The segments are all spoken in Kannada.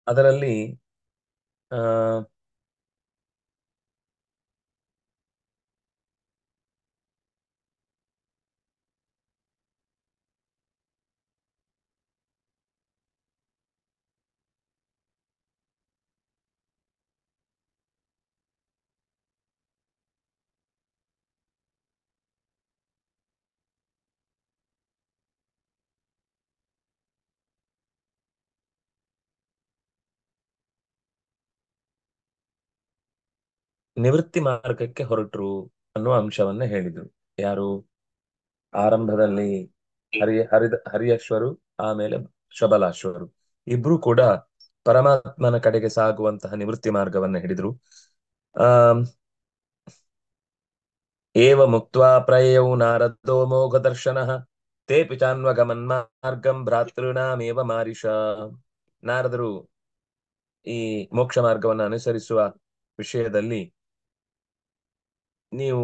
ಅದರಲ್ಲಿ ಆ ನಿವೃತ್ತಿ ಮಾರ್ಗಕ್ಕೆ ಹೊರಟರು ಅನ್ನುವ ಅಂಶವನ್ನ ಹೇಳಿದ್ರು. ಯಾರು? ಆರಂಭದಲ್ಲಿ ಹರಿಯಶ್ವರು, ಆಮೇಲೆ ಶಬಲಾಶ್ವರು ಇಬ್ರು ಕೂಡ ಪರಮಾತ್ಮನ ಕಡೆಗೆ ಸಾಗುವಂತಹ ನಿವೃತ್ತಿ ಮಾರ್ಗವನ್ನ ಹಿಡಿದ್ರು. ಆ ಏವ ಮುಕ್ತ್ವಾ ಪ್ರಯಯೌ ನಾರದೋ ಮೋಘ ದರ್ಶನಃ ತೇಪಿ ಚಾನ್ವಗಮನ್ಮಾರ್ಗಂ ಭ್ರಾತೃಣಾಮೇವ ಮಾರಿಷ. ನಾರದರು ಈ ಮೋಕ್ಷ ಮಾರ್ಗವನ್ನು ಅನುಸರಿಸುವ ವಿಷಯದಲ್ಲಿ ನೀವು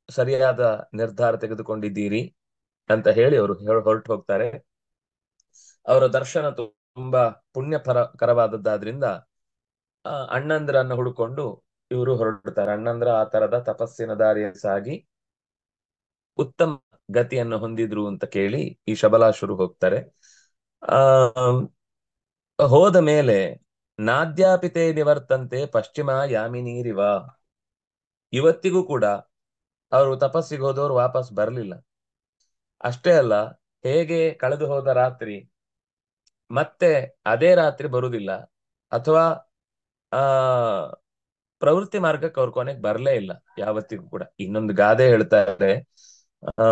ಸರಿಯಾದ ನಿರ್ಧಾರ ತೆಗೆದುಕೊಂಡಿದ್ದೀರಿ ಅಂತ ಹೇಳಿ ಅವರು ಹೊರಟು ಹೋಗ್ತಾರೆ. ಅವರ ದರ್ಶನ ತುಂಬಾ ಪುಣ್ಯಕರವಾದದ್ದಾದ್ರಿಂದ ಅಣ್ಣಂದ್ರನ್ನ ಹುಡುಕೊಂಡು ಇವರು ಹೊರಡ್ತಾರೆ. ಅಣ್ಣಂದ್ರ ಆ ತರದ ತಪಸ್ಸಿನ ದಾರಿಯಲ್ಲಿ ಸಾಗಿ ಉತ್ತಮ ಗತಿಯನ್ನು ಹೊಂದಿದ್ರು ಅಂತ ಕೇಳಿ ಈ ಶಬಲಾಶುರು ಹೋಗ್ತಾರೆ. ಆ ಹೋದ ಮೇಲೆ ನಾದ್ಯಾಪಿತೇ ನಿವರ್ತಂತೆ ಪಶ್ಚಿಮ ಯಾಮಿನೀರಿವ. ಇವತ್ತಿಗೂ ಕೂಡ ಅವರು ತಪಸ್ಸಿಗೆ ಹೋದವರು ವಾಪಸ್ ಬರಲಿಲ್ಲ. ಅಷ್ಟೇ ಅಲ್ಲ, ಹೇಗೆ ಕಳೆದು ಹೋದ ರಾತ್ರಿ ಮತ್ತೆ ಅದೇ ರಾತ್ರಿ ಬರುವುದಿಲ್ಲ, ಅಥವಾ ಆ ಪ್ರವೃತ್ತಿ ಮಾರ್ಗಕ್ಕೆ ಅವ್ರ ಕೊನೆಗೆ ಬರಲೇ ಇಲ್ಲ ಯಾವತ್ತಿಗೂ ಕೂಡ. ಇನ್ನೊಂದು ಗಾದೆ ಹೇಳ್ತಾರೆ, ಆ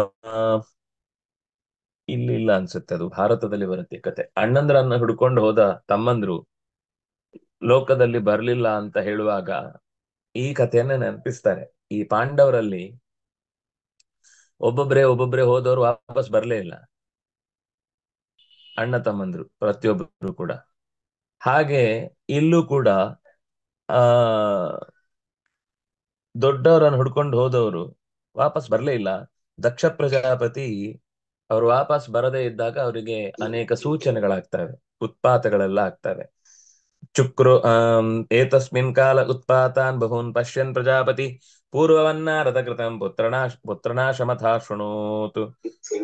ಇಲ್ಲ ಅನ್ಸುತ್ತೆ, ಅದು ಭಾರತದಲ್ಲಿ ಬರುತ್ತೆ ಕತೆ. ಅಣ್ಣಂದ್ರನ್ನ ಹುಡ್ಕೊಂಡು ಹೋದ ತಮ್ಮಂದ್ರು ಲೋಕದಲ್ಲಿ ಬರ್ಲಿಲ್ಲ ಅಂತ ಹೇಳುವಾಗ ಈ ಕಥೆಯನ್ನ ನೆನಪಿಸ್ತಾರೆ. ಈ ಪಾಂಡವರಲ್ಲಿ ಒಬ್ಬೊಬ್ರೆ ಹೋದವರು ವಾಪಸ್ ಬರ್ಲೇ ಇಲ್ಲ, ಅಣ್ಣ ತಮ್ಮಂದ್ರು ಪ್ರತಿಯೊಬ್ಬರು ಕೂಡ. ಹಾಗೆ ಇಲ್ಲೂ ಕೂಡ ಆ ದೊಡ್ಡವರನ್ನು ಹುಡ್ಕೊಂಡು ಹೋದವರು ವಾಪಸ್ ಬರ್ಲೇ ಇಲ್ಲ. ದಕ್ಷ ಪ್ರಜಾಪತಿ ಅವರು ವಾಪಸ್ ಬರದೇ ಇದ್ದಾಗ ಅವರಿಗೆ ಅನೇಕ ಸೂಚನೆಗಳಾಗ್ತವೆ, ಉತ್ಪಾತಗಳೆಲ್ಲ ಆಗ್ತವೆ. ಚುಕ್ರು ಏತಸ್ಮಿನ್ ಕಾಲ ಉತ್ಪಾತಾನ್ ಬಹೂನ್ ಪಶ್ಯನ್ ಪ್ರಜಾಪತಿ ಪೂರ್ವವನ್ನಾರದ ಕೃತಂ ಪುತ್ರನಾಶಮಥಾ ಶೃಣೋತು.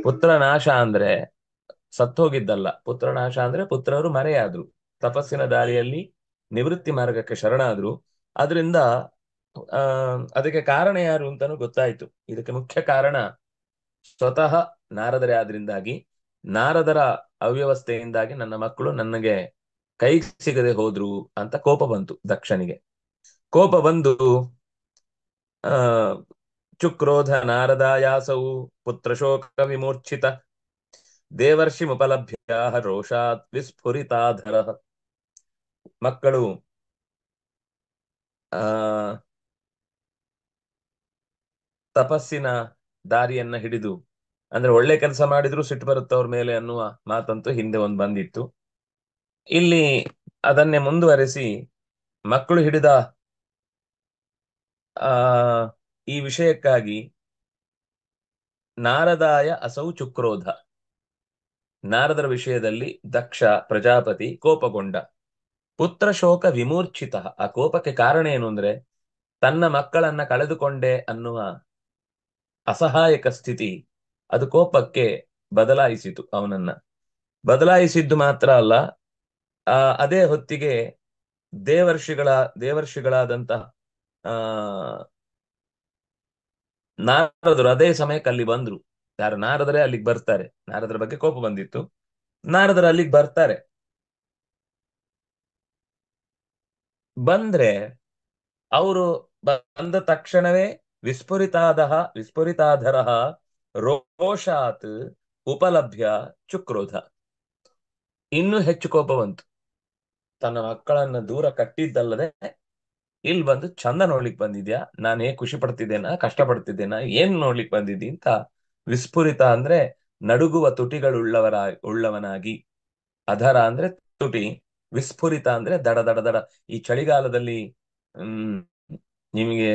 ಪುತ್ರನಾಶ ಅಂದ್ರೆ ಸತ್ತೋಗಿದ್ದಲ್ಲ, ಪುತ್ರನಾಶ ಅಂದ್ರೆ ಪುತ್ರರು ಮರೆಯಾದ್ರು, ತಪಸ್ಸಿನ ದಾರಿಯಲ್ಲಿ ನಿವೃತ್ತಿ ಮಾರ್ಗಕ್ಕೆ ಶರಣಾದ್ರು. ಅದರಿಂದ ಅದಕ್ಕೆ ಕಾರಣ ಯಾರು ಅಂತಾನು ಗೊತ್ತಾಯ್ತು. ಇದಕ್ಕೆ ಮುಖ್ಯ ಕಾರಣ ಸ್ವತಃ ನಾರದರೇ. ಆದ್ರಿಂದಾಗಿ ನಾರದರ ಅವ್ಯವಸ್ಥೆಯಿಂದಾಗಿ ನನ್ನ ಮಕ್ಕಳು ನನಗೆ ಕೈ ಸಿಗದೆ ಹೋದ್ರು ಅಂತ ಕೋಪ ಬಂತು ದಕ್ಷನಿಗೆ. ಕೋಪ ಬಂದು ಆ ಚುಕ್ರೋಧ ನಾರದಾಯಾಸೌ ಪುತ್ರ ಶೋಕ ವಿಮೂರ್ಛಿತ ದೇವರ್ಷಿ ಮುಪಲಭ್ಯ ರೋಷಾತ್ ವಿಸ್ಫುರಿತಾಧರ. ಮಕ್ಕಳು ಆ ತಪಸ್ಸಿನ ದಾರಿಯನ್ನ ಹಿಡಿದು, ಅಂದ್ರೆ ಒಳ್ಳೆ ಕೆಲಸ ಮಾಡಿದ್ರು ಸಿಟ್ಟು ಬರುತ್ತೆ ಅವ್ರ ಮೇಲೆ ಅನ್ನುವ ಮಾತಂತೂ ಹಿಂದೆ ಒಂದು ಬಂದಿತ್ತು. ಇಲ್ಲಿ ಅದನ್ನೇ ಮುಂದುವರೆಸಿ ಮಕ್ಕಳು ಹಿಡಿದ ಆ ಈ ವಿಷಯಕ್ಕಾಗಿ ನಾರದಾಯ ಅಸೌ ಚುಕ್ರೋಧ, ನಾರದರ ವಿಷಯದಲ್ಲಿ ದಕ್ಷ ಪ್ರಜಾಪತಿ ಕೋಪಗೊಂಡ. ಪುತ್ರ ಶೋಕ ವಿಮೂರ್ಛಿತ, ಆ ಕೋಪಕ್ಕೆ ಕಾರಣ ಏನು ಅಂದ್ರೆ ತನ್ನ ಮಕ್ಕಳನ್ನ ಕಳೆದುಕೊಂಡೆ ಅನ್ನುವ ಅಸಹಾಯಕ ಸ್ಥಿತಿ ಅದು ಕೋಪಕ್ಕೆ ಬದಲಾಯಿಸಿತು ಅವನನ್ನ. ಬದಲಾಯಿಸಿದ್ದು ಮಾತ್ರ ಅಲ್ಲ, ಅದೇ ಹೊತ್ತಿಗೆ ದೇವರ್ಷಿಗಳಾದಂತಹ ಆ ನಾರದರು ಅದೇ ಸಮಯಕ್ಕೆ ಅಲ್ಲಿ ಬಂದ್ರು. ಯಾರು? ನಾರದರೇ ಅಲ್ಲಿಗೆ ಬರ್ತಾರೆ. ನಾರದರ ಬಗ್ಗೆ ಕೋಪ ಬಂದಿತ್ತು, ನಾರದರು ಅಲ್ಲಿಗೆ ಬರ್ತಾರೆ. ಬಂದ್ರೆ ಅವರು ಬಂದ ತಕ್ಷಣವೇ ವಿಸ್ಫುರಿತಾಧರ ರೋಷಾತ್ ಉಪಲಭ್ಯ ಚುಕ್ರೋಧ, ಇನ್ನೂ ಹೆಚ್ಚು ಕೋಪ ಬಂತು. ತನ್ನ ಮಕ್ಕಳನ್ನ ದೂರ ಕಟ್ಟಿದ್ದಲ್ಲದೆ ಇಲ್ಲಿ ಬಂದು ಚಂದ ನೋಡ್ಲಿಕ್ ಬಂದಿದ್ಯಾ, ನಾನೇ ಖುಷಿ ಪಡ್ತಿದ್ದೇನಾ, ಕಷ್ಟ ಪಡ್ತಿದ್ದೇನಾ, ಏನ್ ನೋಡ್ಲಿಕ್ ಬಂದಿದ್ದಿ ಅಂತ ವಿಸ್ಫುರಿತ ಅಂದ್ರೆ ನಡುಗುವ ಉಳ್ಳವನಾಗಿ, ಅಧರ ಅಂದ್ರೆ ತುಟಿ, ವಿಸ್ಫುರಿತ ಅಂದ್ರೆ ದಡ ದಡ ದಡ. ಈ ಚಳಿಗಾಲದಲ್ಲಿ ಹ್ಮ್ ನಿಮಗೆ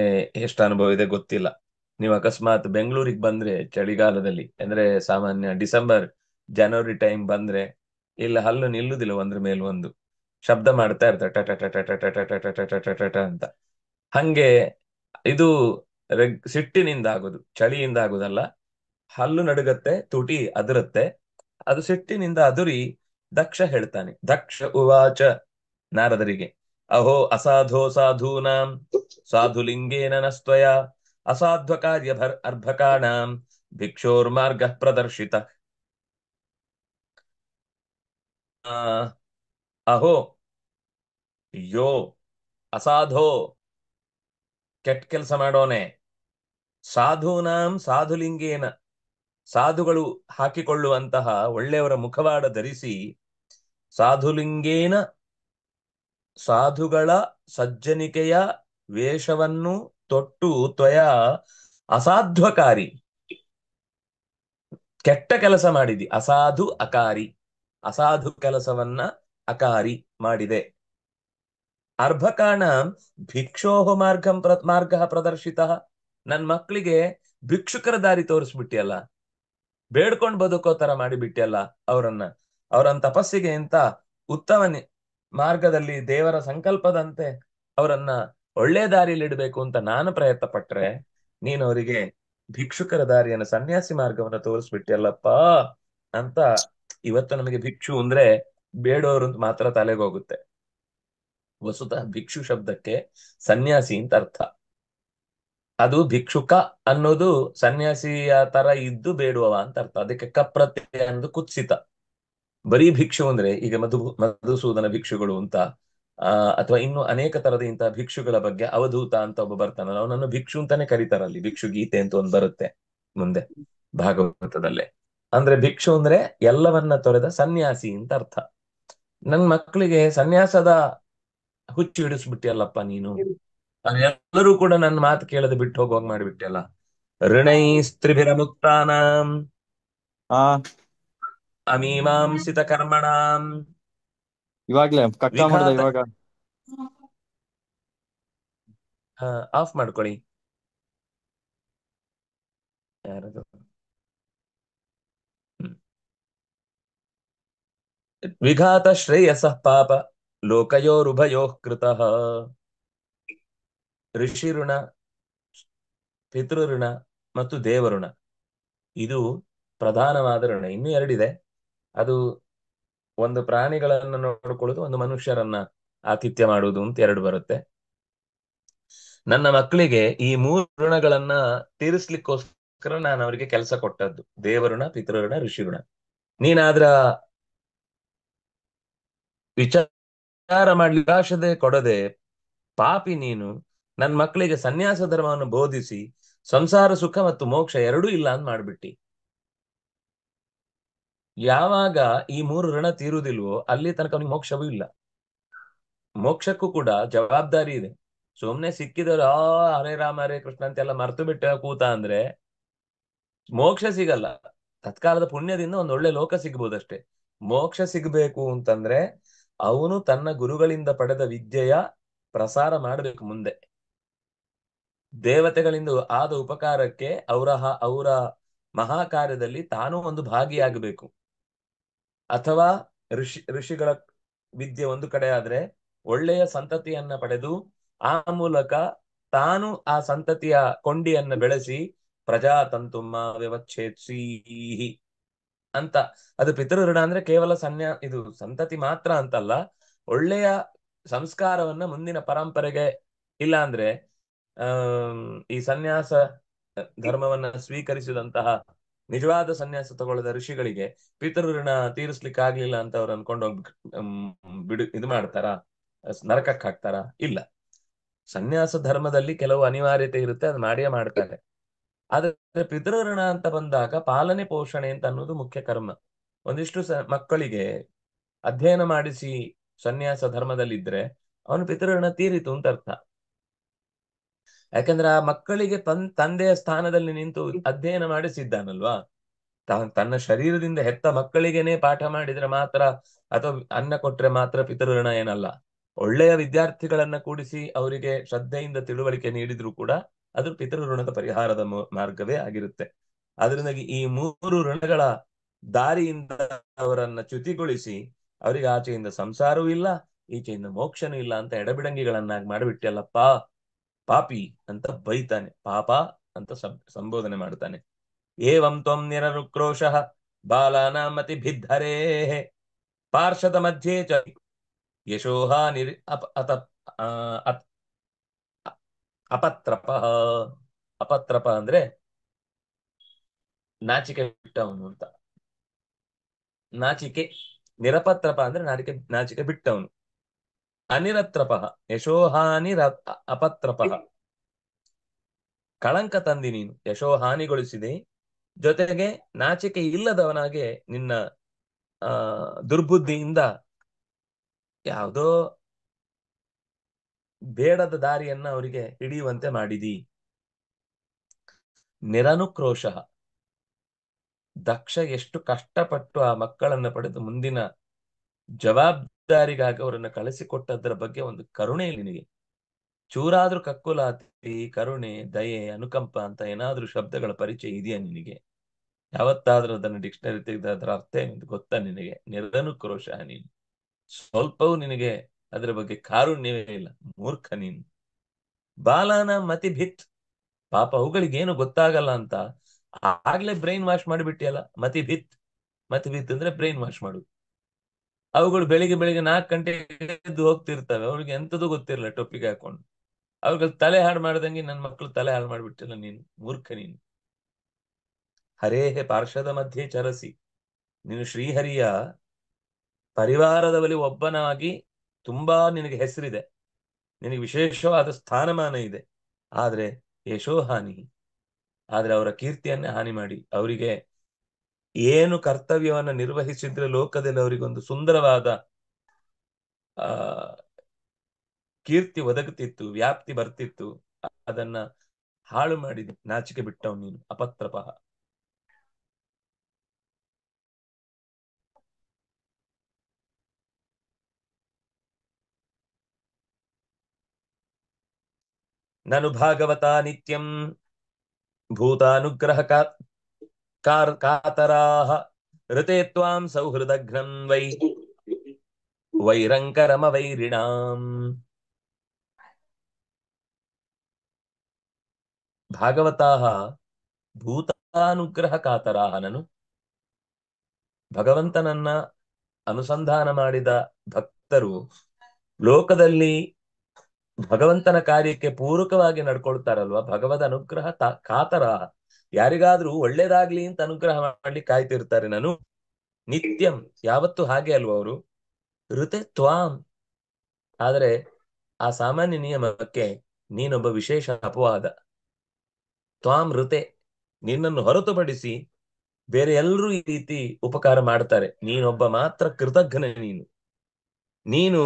ಎಷ್ಟು ಅನುಭವ ಇದೆ ಗೊತ್ತಿಲ್ಲ. ನೀವು ಅಕಸ್ಮಾತ್ ಬೆಂಗಳೂರಿಗೆ ಬಂದ್ರೆ ಚಳಿಗಾಲದಲ್ಲಿ, ಅಂದ್ರೆ ಸಾಮಾನ್ಯ ಡಿಸೆಂಬರ್ ಜನವರಿ ಟೈಮ್ ಬಂದ್ರೆ ಇಲ್ಲಿ ಹಲ್ಲು ನಿಲ್ಲುದಿಲ್ಲ ಒಂದ್ರ ಮೇಲೆ ಒಂದು. ಶಬ್ದ ಮಾಡ್ತಾ ಇರ್ತಾರೆ ಟಟ ಟಟ ಟಟ ಟಟ ಟಟ ಟಟ ಟಟ ಟಟ ಅಂತ. ಹಂಗೆ ಇದು ಸಿಟ್ಟಿನಿಂದ ಆಗುದು, ಚಳಿಯಿಂದ ಆಗುದಲ್ಲ. ಹಲ್ಲು ನಡುಗತ್ತೆ, ತುಟಿ ಅದರತ್ತೆ. ಅದು ಸಿಟ್ಟಿನಿಂದ ಅದುರಿ ದಕ್ಷ ಹೇಳ್ತಾನೆ. ದಕ್ಷ ಉವಾಚ ನಾರದರಿಗೆ, ಅಹೋ ಅಸಾಧೋ ಸಾಧೂನಾಂ ಸಾಧುಲಿಂಗೇನ ನಸ್ತ್ವಯ ಅಸಾಧ್ವ ಕಾರ್ಯ ಅರ್ಭಕಾಣಾಂ ಭಿಕ್ಷೋರ್ಮಾರ್ಗ ಪ್ರದರ್ಶಿತ. ಆ, ಅಹೋ, ಯೋ, ಅಸಾಧೋ, ಕೆಟ್ಟ ಕೆಲಸ ಮಾಡೋನೆ, ಸಾಧೂನಾಂ ಸಾಧುಲಿಂಗೇನ, ಸಾಧುಗಳು ಹಾಕಿಕೊಳ್ಳುವಂತಹ ಒಳ್ಳೆಯವರ ಮುಖವಾಡ ಧರಿಸಿ, ಸಾಧುಲಿಂಗೇನ, ಸಾಧುಗಳ ಸಜ್ಜನಿಕೆಯ ವೇಷವನ್ನು ತೊಟ್ಟು, ತ್ವಯ ಅಸಾಧ್ವಕಾರಿ, ಕೆಟ್ಟ ಕೆಲಸ ಮಾಡಿದಿ. ಅಸಾಧು ಅಕಾರಿ, ಅಸಾಧು ಕೆಲಸವನ್ನ ಅಕಾರಿ ಮಾಡಿದೆ. ಅರ್ಭಕಾಣ ಭಿಕ್ಷೋಹ ಮಾರ್ಗ ಪ್ರದರ್ಶಿತ. ನನ್ ಮಕ್ಕಳಿಗೆ ಭಿಕ್ಷುಕರ ದಾರಿ ತೋರಿಸ್ಬಿಟ್ಟಿಯಲ್ಲ, ಬೇಡ್ಕೊಂಡ್ ಬದುಕೋ ತರ ಮಾಡಿಬಿಟ್ಟಿಯಲ್ಲ ಅವರನ್ನ. ಅವರನ್ನ ತಪಸ್ಸಿಗೆ ಅಂತ ಉತ್ತಮ ಮಾರ್ಗದಲ್ಲಿ ದೇವರ ಸಂಕಲ್ಪದಂತೆ ಅವರನ್ನ ಒಳ್ಳೆ ದಾರಿಯಲ್ಲಿ ಇಡಬೇಕು ಅಂತ ನಾನು ಪ್ರಯತ್ನ ಪಟ್ರೆ, ನೀನು ಅವರಿಗೆ ಭಿಕ್ಷುಕರ ದಾರಿಯನ್ನು, ಸನ್ಯಾಸಿ ಮಾರ್ಗವನ್ನ ತೋರಿಸ್ಬಿಟ್ಟಿಯಲ್ಲಪ್ಪ ಅಂತ. ಇವತ್ತು ನಮಗೆ ಭಿಕ್ಷು ಅಂದ್ರೆ ಬೇಡೋರು ಅಂತ ಮಾತ್ರ ತಲೆಗೆ ಹೋಗುತ್ತೆ. ವಸುತಃ ಭಿಕ್ಷು ಶಬ್ದಕ್ಕೆ ಸನ್ಯಾಸಿ ಅಂತ ಅರ್ಥ. ಅದು ಭಿಕ್ಷುಕ ಅನ್ನೋದು ಸನ್ಯಾಸಿಯ ತರ ಇದ್ದು ಬೇಡುವವ ಅಂತ ಅರ್ಥ. ಅದಕ್ಕೆ ಕಪ್ರತ್ಯಯ ಅನ್ನೋದು ಕುತ್ಸಿತ. ಬರೀ ಭಿಕ್ಷು ಅಂದ್ರೆ ಈಗ ಮಧುಸೂದನ ಭಿಕ್ಷುಗಳು ಅಂತ, ಅಥವಾ ಇನ್ನು ಅನೇಕ ತರದ ಇಂತಹ ಭಿಕ್ಷುಗಳ ಬಗ್ಗೆ ಅವಧೂತ ಅಂತ ಒಬ್ಬ ಬರ್ತಾನಲ್ಲ, ಅವನನ್ನು ಭಿಕ್ಷು ಅಂತಾನೆ ಕರೀತಾರಲ್ಲಿ. ಭಿಕ್ಷು ಗೀತೆ ಅಂತ ಒಂದು ಬರುತ್ತೆ ಮುಂದೆ ಭಾಗವತದಲ್ಲೇ. ಅಂದ್ರೆ ಭಿಕ್ಷು ಅಂದ್ರೆ ಎಲ್ಲವನ್ನ ತೊರೆದ ಸನ್ಯಾಸಿ ಅಂತ ಅರ್ಥ. ನನ್ ಮಕ್ಕಳಿಗೆ ಸನ್ಯಾಸದ ಹುಚ್ಚು ಹಿಡಿಸ್ಬಿಟ್ಟಿಯಲ್ಲಪ್ಪ ನೀನು. ಎಲ್ಲರೂ ಕೂಡ ನನ್ನ ಮಾತು ಕೇಳದೆ ಬಿಟ್ಟು ಹೋಗುವಾಗ ಮಾಡಿಬಿಟ್ಟಿಯಲ್ಲ. ಋಣೈ ಸ್ತ್ರಿಭಿರ ಮುಕ್ತಾನಾಂ ಹಾ, ಅಮೀಮಾಂಸಿತ ಕರ್ಮಣಾಂ ಇವಾಗ್ಲೇ ಕಕ್ಕ ಮಾಡ್ದ ವಿಘಾತ. ಇವಾಗ. ಆಫ್ ಮಾಡ್ಕೊಳ್ಳಿ ಯಾರದು. ವಿಘಾತ ಶ್ರೇಯಸಃ ಪಾಪ ಲೋಕಯೋರುಭಯೋಃ ಕೃತಃ. ಋಷಿ ಋಣ, ಪಿತೃಋಣ ಮತ್ತು ದೇವಋಣ, ಇದು ಪ್ರಧಾನವಾದ ಋಣ. ಇನ್ನೂ ಎರಡಿದೆ. ಅದು ಒಂದು ಪ್ರಾಣಿಗಳನ್ನ ನೋಡ್ಕೊಳ್ಳೋದು, ಒಂದು ಮನುಷ್ಯರನ್ನ ಆತಿಥ್ಯ ಮಾಡುವುದು ಅಂತ ಎರಡು ಬರುತ್ತೆ. ನನ್ನ ಮಕ್ಕಳಿಗೆ ಈ ಮೂರು ಋಣಗಳನ್ನ ತೀರಿಸ್ಲಿಕ್ಕೋಸ್ಕರ ನಾನು ಅವರಿಗೆ ಕೆಲಸ ಕೊಟ್ಟದ್ದು. ದೇವಋಣ, ಪಿತೃಋಣ, ಋಷಿಋಣ. ನೀನಾದ್ರ ವಿಚಾರ ಮಾಡ್ಲಿಕ್ಕೆ ಕೊಡದೆ ಪಾಪಿ ನೀನು ನನ್ನ ಮಕ್ಕಳಿಗೆ ಸನ್ಯಾಸ ಧರ್ಮವನ್ನು ಬೋಧಿಸಿ ಸಂಸಾರ ಸುಖ ಮತ್ತು ಮೋಕ್ಷ ಎರಡೂ ಇಲ್ಲ ಅಂತ ಮಾಡ್ಬಿಟ್ಟಿ. ಯಾವಾಗ ಈ ಮೂರು ಋಣ ತೀರುವುದಿಲ್ವೋ ಅಲ್ಲಿ ತನಕ ಅವನಿಗೆ ಮೋಕ್ಷವೂ ಇಲ್ಲ. ಮೋಕ್ಷಕ್ಕೂ ಕೂಡ ಜವಾಬ್ದಾರಿ ಇದೆ. ಸುಮ್ನೆ ಸಿಕ್ಕಿದವರು ಹರೇ ರಾಮ ಹರೇ ಕೃಷ್ಣ ಅಂತೆಲ್ಲ ಮರ್ತು ಬಿಟ್ಟ ಕೂತ ಅಂದ್ರೆ ಮೋಕ್ಷ ಸಿಗಲ್ಲ. ತತ್ಕಾಲದ ಪುಣ್ಯದಿಂದ ಒಂದು ಒಳ್ಳೆ ಲೋಕ ಸಿಗ್ಬೋದಷ್ಟೇ. ಮೋಕ್ಷ ಸಿಗಬೇಕು ಅಂತಂದ್ರೆ ಅವನು ತನ್ನ ಗುರುಗಳಿಂದ ಪಡೆದ ವಿದ್ಯೆಯ ಪ್ರಸಾರ ಮಾಡಬೇಕು ಮುಂದೆ. ದೇವತೆಗಳಿಂದ ಆದ ಉಪಕಾರಕ್ಕೆ ಅವರ ಮಹಾಕಾರ್ಯದಲ್ಲಿ ತಾನೂ ಒಂದು ಭಾಗಿಯಾಗಬೇಕು. ಅಥವಾ ಋಷಿಗಳ ವಿದ್ಯೆ ಒಂದು ಕಡೆ ಆದ್ರೆ ಒಳ್ಳೆಯ ಸಂತತಿಯನ್ನ ಪಡೆದು ಆ ಮೂಲಕ ತಾನು ಆ ಸಂತತಿಯ ಕೊಂಡಿಯನ್ನ ಬೆಳೆಸಿ ಪ್ರಜಾತಂತುಮ್ಮ ವ್ಯವಚ್ಛೇತ್ಸಿ ಅಂತ. ಅದು ಪಿತೃಋಣ ಅಂದ್ರೆ ಕೇವಲ ಇದು ಸಂತತಿ ಮಾತ್ರ ಅಂತಲ್ಲ, ಒಳ್ಳೆಯ ಸಂಸ್ಕಾರವನ್ನ ಮುಂದಿನ ಪರಂಪರೆಗೆ, ಇಲ್ಲ ಅಂದ್ರೆ ಈ ಸನ್ಯಾಸ ಧರ್ಮವನ್ನ ಸ್ವೀಕರಿಸಿದಂತಹ ನಿಜವಾದ ಸನ್ಯಾಸ ತಗೊಳ್ಳದ ಋಷಿಗಳಿಗೆ ಪಿತೃಋಣ ತೀರಿಸ್ಲಿಕ್ಕೆ ಆಗ್ಲಿಲ್ಲ ಅಂತ ಅವ್ರು ಅನ್ಕೊಂಡೋಗ್ ಇದು ಮಾಡ್ತಾರ, ನರಕಕ್ಕೆ ಹಾಕ್ತಾರ? ಇಲ್ಲ. ಸನ್ಯಾಸ ಧರ್ಮದಲ್ಲಿ ಕೆಲವು ಅನಿವಾರ್ಯತೆ ಇರುತ್ತೆ, ಅದು ಮಾಡಿಯೇ ಮಾಡ್ತಾರೆ. ಆದ್ರೆ ಪಿತೃಋಣ ಅಂತ ಬಂದಾಗ ಪಾಲನೆ ಪೋಷಣೆ ಅಂತ ಅನ್ನೋದು ಮುಖ್ಯ ಕರ್ಮ. ಒಂದಿಷ್ಟು ಮಕ್ಕಳಿಗೆ ಅಧ್ಯಯನ ಮಾಡಿಸಿ ಸನ್ಯಾಸ ಧರ್ಮದಲ್ಲಿದ್ರೆ ಅವನು ಪಿತೃಋಣ ತೀರಿತು ಅಂತ ಅರ್ಥ. ಯಾಕಂದ್ರೆ ಆ ಮಕ್ಕಳಿಗೆ ತಂದೆಯ ಸ್ಥಾನದಲ್ಲಿ ನಿಂತು ಅಧ್ಯಯನ ಮಾಡಿಸಿದ್ದಾನಲ್ವಾ. ತನ್ನ ಶರೀರದಿಂದ ಹೆತ್ತ ಮಕ್ಕಳಿಗೇನೆ ಪಾಠ ಮಾಡಿದ್ರೆ ಮಾತ್ರ, ಅಥವಾ ಅನ್ನ ಕೊಟ್ರೆ ಮಾತ್ರ ಪಿತೃಋಣ ಏನಲ್ಲ. ಒಳ್ಳೆಯ ವಿದ್ಯಾರ್ಥಿಗಳನ್ನ ಕೂಡಿಸಿ ಅವರಿಗೆ ಶ್ರದ್ಧೆಯಿಂದ ತಿಳುವಳಿಕೆ ನೀಡಿದ್ರು ಕೂಡ ಅದು ಪಿತೃಋಣದ ಪರಿಹಾರದ ಮಾರ್ಗವೇ ಆಗಿರುತ್ತೆ. ಅದರಿಂದಾಗಿ ಈ ಮೂರು ಋಣಗಳ ದಾರಿಯಿಂದ ಅವರನ್ನ ಚ್ಯುತಿಗೊಳಿಸಿ ಅವರಿಗೆ ಆಚೆಯಿಂದ ಸಂಸಾರವೂ ಇಲ್ಲ, ಈಚೆಯಿಂದ ಮೋಕ್ಷನೂ ಇಲ್ಲ ಅಂತ ಎಡಬಿಡಂಗಿಗಳನ್ನಾಗಿ ಮಾಡಿಬಿಟ್ಟಲ್ಲಪ್ಪ ಪಾಪಿ ಅಂತ ಬೈತಾನೆ. ಪಾಪ ಅಂತ ಸಂಬೋಧನೆ ಮಾಡ್ತಾನೆ. ಏವಂ ತ್ವಂ ನಿರನುಕ್ರೋಶಃ ಬಾಲಾನಾಮತಿ ಭಿದ್ಧರೇ ಪಾರ್ಷದ ಮಧ್ಯೆ ಚ ಯಶೋಹ ನಿರ್ ಅಪ ಅತ ಆ, ಅತ್- ಅಪತ್ರಪ. ಅಪತ್ರಪ ಅಂದ್ರೆ ನಾಚಿಕೆ ಬಿಟ್ಟವನು ಅಂತ. ನಾಚಿಕೆ. ನಿರಪತ್ರಪ ಅಂದ್ರೆ ನಾಚಿಕೆ ಬಿಟ್ಟವನು. ಅನಿರತ್ರಪ ಯಶೋಹಾನಿ ಅಪತ್ರಪ. ಕಳಂಕ ತಂದಿ ನೀನು, ಯಶೋಹಾನಿಗೊಳಿಸಿದೆ, ಜೊತೆಗೆ ನಾಚಿಕೆ ಇಲ್ಲದವನಾಗೆ ನಿನ್ನ ಆ ದುರ್ಬುದ್ಧಿಯಿಂದ ಯಾವುದೋ ಬೇಡದ ದಾರಿಯನ್ನ ಅವರಿಗೆ ಹಿಡಿಯುವಂತೆ ಮಾಡಿದಿ. ನಿರನುಕ್ರೋಶ. ದಕ್ಷ ಎಷ್ಟು ಕಷ್ಟಪಟ್ಟು ಆ ಮಕ್ಕಳನ್ನ ಪಡೆದು ಮುಂದಿನ ಜವಾಬ್ದಾರಿಗಾಗಿ ಅವರನ್ನು ಕಳಿಸಿಕೊಟ್ಟದ್ರ ಬಗ್ಗೆ ಒಂದು ಕರುಣೆ ನಿನಗೆ. ಚೂರಾದ್ರೂ ಕಕ್ಕುಲಾತಿ, ಕರುಣೆ, ದಯೆ, ಅನುಕಂಪ ಅಂತ ಏನಾದ್ರೂ ಶಬ್ದಗಳ ಪರಿಚಯ ಇದೆಯಾ ನಿನಗೆ? ಯಾವತ್ತಾದ್ರೂ ಅದನ್ನು ಡಿಕ್ಷನರಿ ತೆಗೆದ ಅದರ ಅರ್ಥ ಏನು ಗೊತ್ತಾ ನಿನಗೆ? ನಿರನುಕ್ರೋಶ ನೀನು. ಸ್ವಲ್ಪವೂ ನಿನಗೆ ಅದರ ಬಗ್ಗೆ ಕಾರುಣ್ಯವೇ ಇಲ್ಲ. ಮೂರ್ಖ ನೀನು. ಬಾಲನ ಮತಿ ಭಿತ್. ಪಾಪ ಅವುಗಳಿಗೇನು ಗೊತ್ತಾಗಲ್ಲ ಅಂತ ಆಗ್ಲೇ ಬ್ರೈನ್ ವಾಶ್ ಮಾಡಿಬಿಟ್ಟಿಯಲ್ಲ. ಮತಿ ಭಿತ್. ಮತಿ ಭಿತ್ ಅಂದ್ರೆ ಬ್ರೈನ್ ವಾಶ್ ಮಾಡುದು. ಅವುಗಳು ಬೆಳಿಗ್ಗೆ ಬೆಳಿಗ್ಗೆ 4 ಗಂಟೆಗೆ ಎದ್ದು ಹೋಗ್ತಿರ್ತವೆ. ಅವ್ರಿಗೆ ಎಂತದೂ ಗೊತ್ತಿರಲ್ಲ ಟೊಪ್ಪಿಗೆ ಹಾಕೊಂಡು. ಅವುಗಳು ತಲೆ ಹಾಳು ಮಾಡ್ದಂಗೆ ನನ್ನ ಮಕ್ಕಳು ತಲೆ ಹಾಳು ಮಾಡ್ಬಿಟ್ಟಿಲ್ಲ ನೀನು. ಮೂರ್ಖ ನೀನು. ಹರೇಹೆ ಪಾರ್ಶ್ವದ ಮಧ್ಯೆ ಚರಸಿ. ನೀನು ಶ್ರೀಹರಿಯ ಪರಿವಾರದ ಬಳಿ ಒಬ್ಬನಾಗಿ ತುಂಬಾ ನಿನಗೆ ಹೆಸರಿದೆ, ನಿನಗೆ ವಿಶೇಷವಾದ ಸ್ಥಾನಮಾನ ಇದೆ. ಆದ್ರೆ ಯಶೋಹಾನಿ. ಆದ್ರೆ ಅವರ ಕೀರ್ತಿಯನ್ನೇ ಹಾನಿ ಮಾಡಿ ಅವರಿಗೆ ಏನು ಕರ್ತವ್ಯವನ್ನ ನಿರ್ವಹಿಸಿದ್ರೆ ಲೋಕದಲ್ಲಿ ಅವರಿಗೊಂದು ಸುಂದರವಾದ ಆ ಕೀರ್ತಿ ಒದಗುತ್ತಿತ್ತು, ವ್ಯಾಪ್ತಿ ಬರ್ತಿತ್ತು, ಅದನ್ನ ಹಾಳು ಮಾಡಿದೆ. ನಾಚಿಕೆ ಬಿಟ್ಟವ್ ನೀನು. ಅಪತ್ರಪ. ನನು ಭಾಗವತ ನಿತ್ಯಂ ಭೂತಾನುಗ್ರಹ ಕಾತರಾಹ ಋತೆ ತ್ವಾಂ ಸೌಹೃದಘ್ನಂ ವೈರಂಕರಮ ವೈರಿಣಾಂ. ಭಾಗವತಾಹ ಭೂತಾನುಗ್ರಹ ಕಾತರಾಹ. ನನು ಭಗವಂತನನ್ನ ಅನುಸಂಧಾನ ಮಾಡಿದ ಭಕ್ತರು ಲೋಕದಲ್ಲಿ ಭಗವಂತನ ಕಾರ್ಯಕ್ಕೆ ಪೂರಕವಾಗಿ ನಡ್ಕೊಳ್ತಾರಲ್ವಾ, ಭಗವದ್ ಅನುಗ್ರಹ ಕಾತರ. ಯಾರಿಗಾದ್ರೂ ಒಳ್ಳೇದಾಗ್ಲಿ ಅಂತ ಅನುಗ್ರಹ ಮಾಡ್ಲಿಕ್ಕೆ ಕಾಯ್ತಿರ್ತಾರೆ. ನಾನು ನಿತ್ಯಂ, ಯಾವತ್ತು ಹಾಗೆ ಅಲ್ವಾ ಅವರು. ಋತೆ ತ್ವಾಂ. ಆದ್ರೆ ಆ ಸಾಮಾನ್ಯ ನಿಯಮಕ್ಕೆ ನೀನೊಬ್ಬ ವಿಶೇಷ ಅಪವಾದ. ತ್ವಾಂ ಋತೆ. ನಿನ್ನನ್ನು ಹೊರತುಪಡಿಸಿ ಬೇರೆ ಎಲ್ಲರೂ ಈ ರೀತಿ ಉಪಕಾರ ಮಾಡ್ತಾರೆ, ನೀನೊಬ್ಬ ಮಾತ್ರ ಕೃತಜ್ಞ. ನೀನು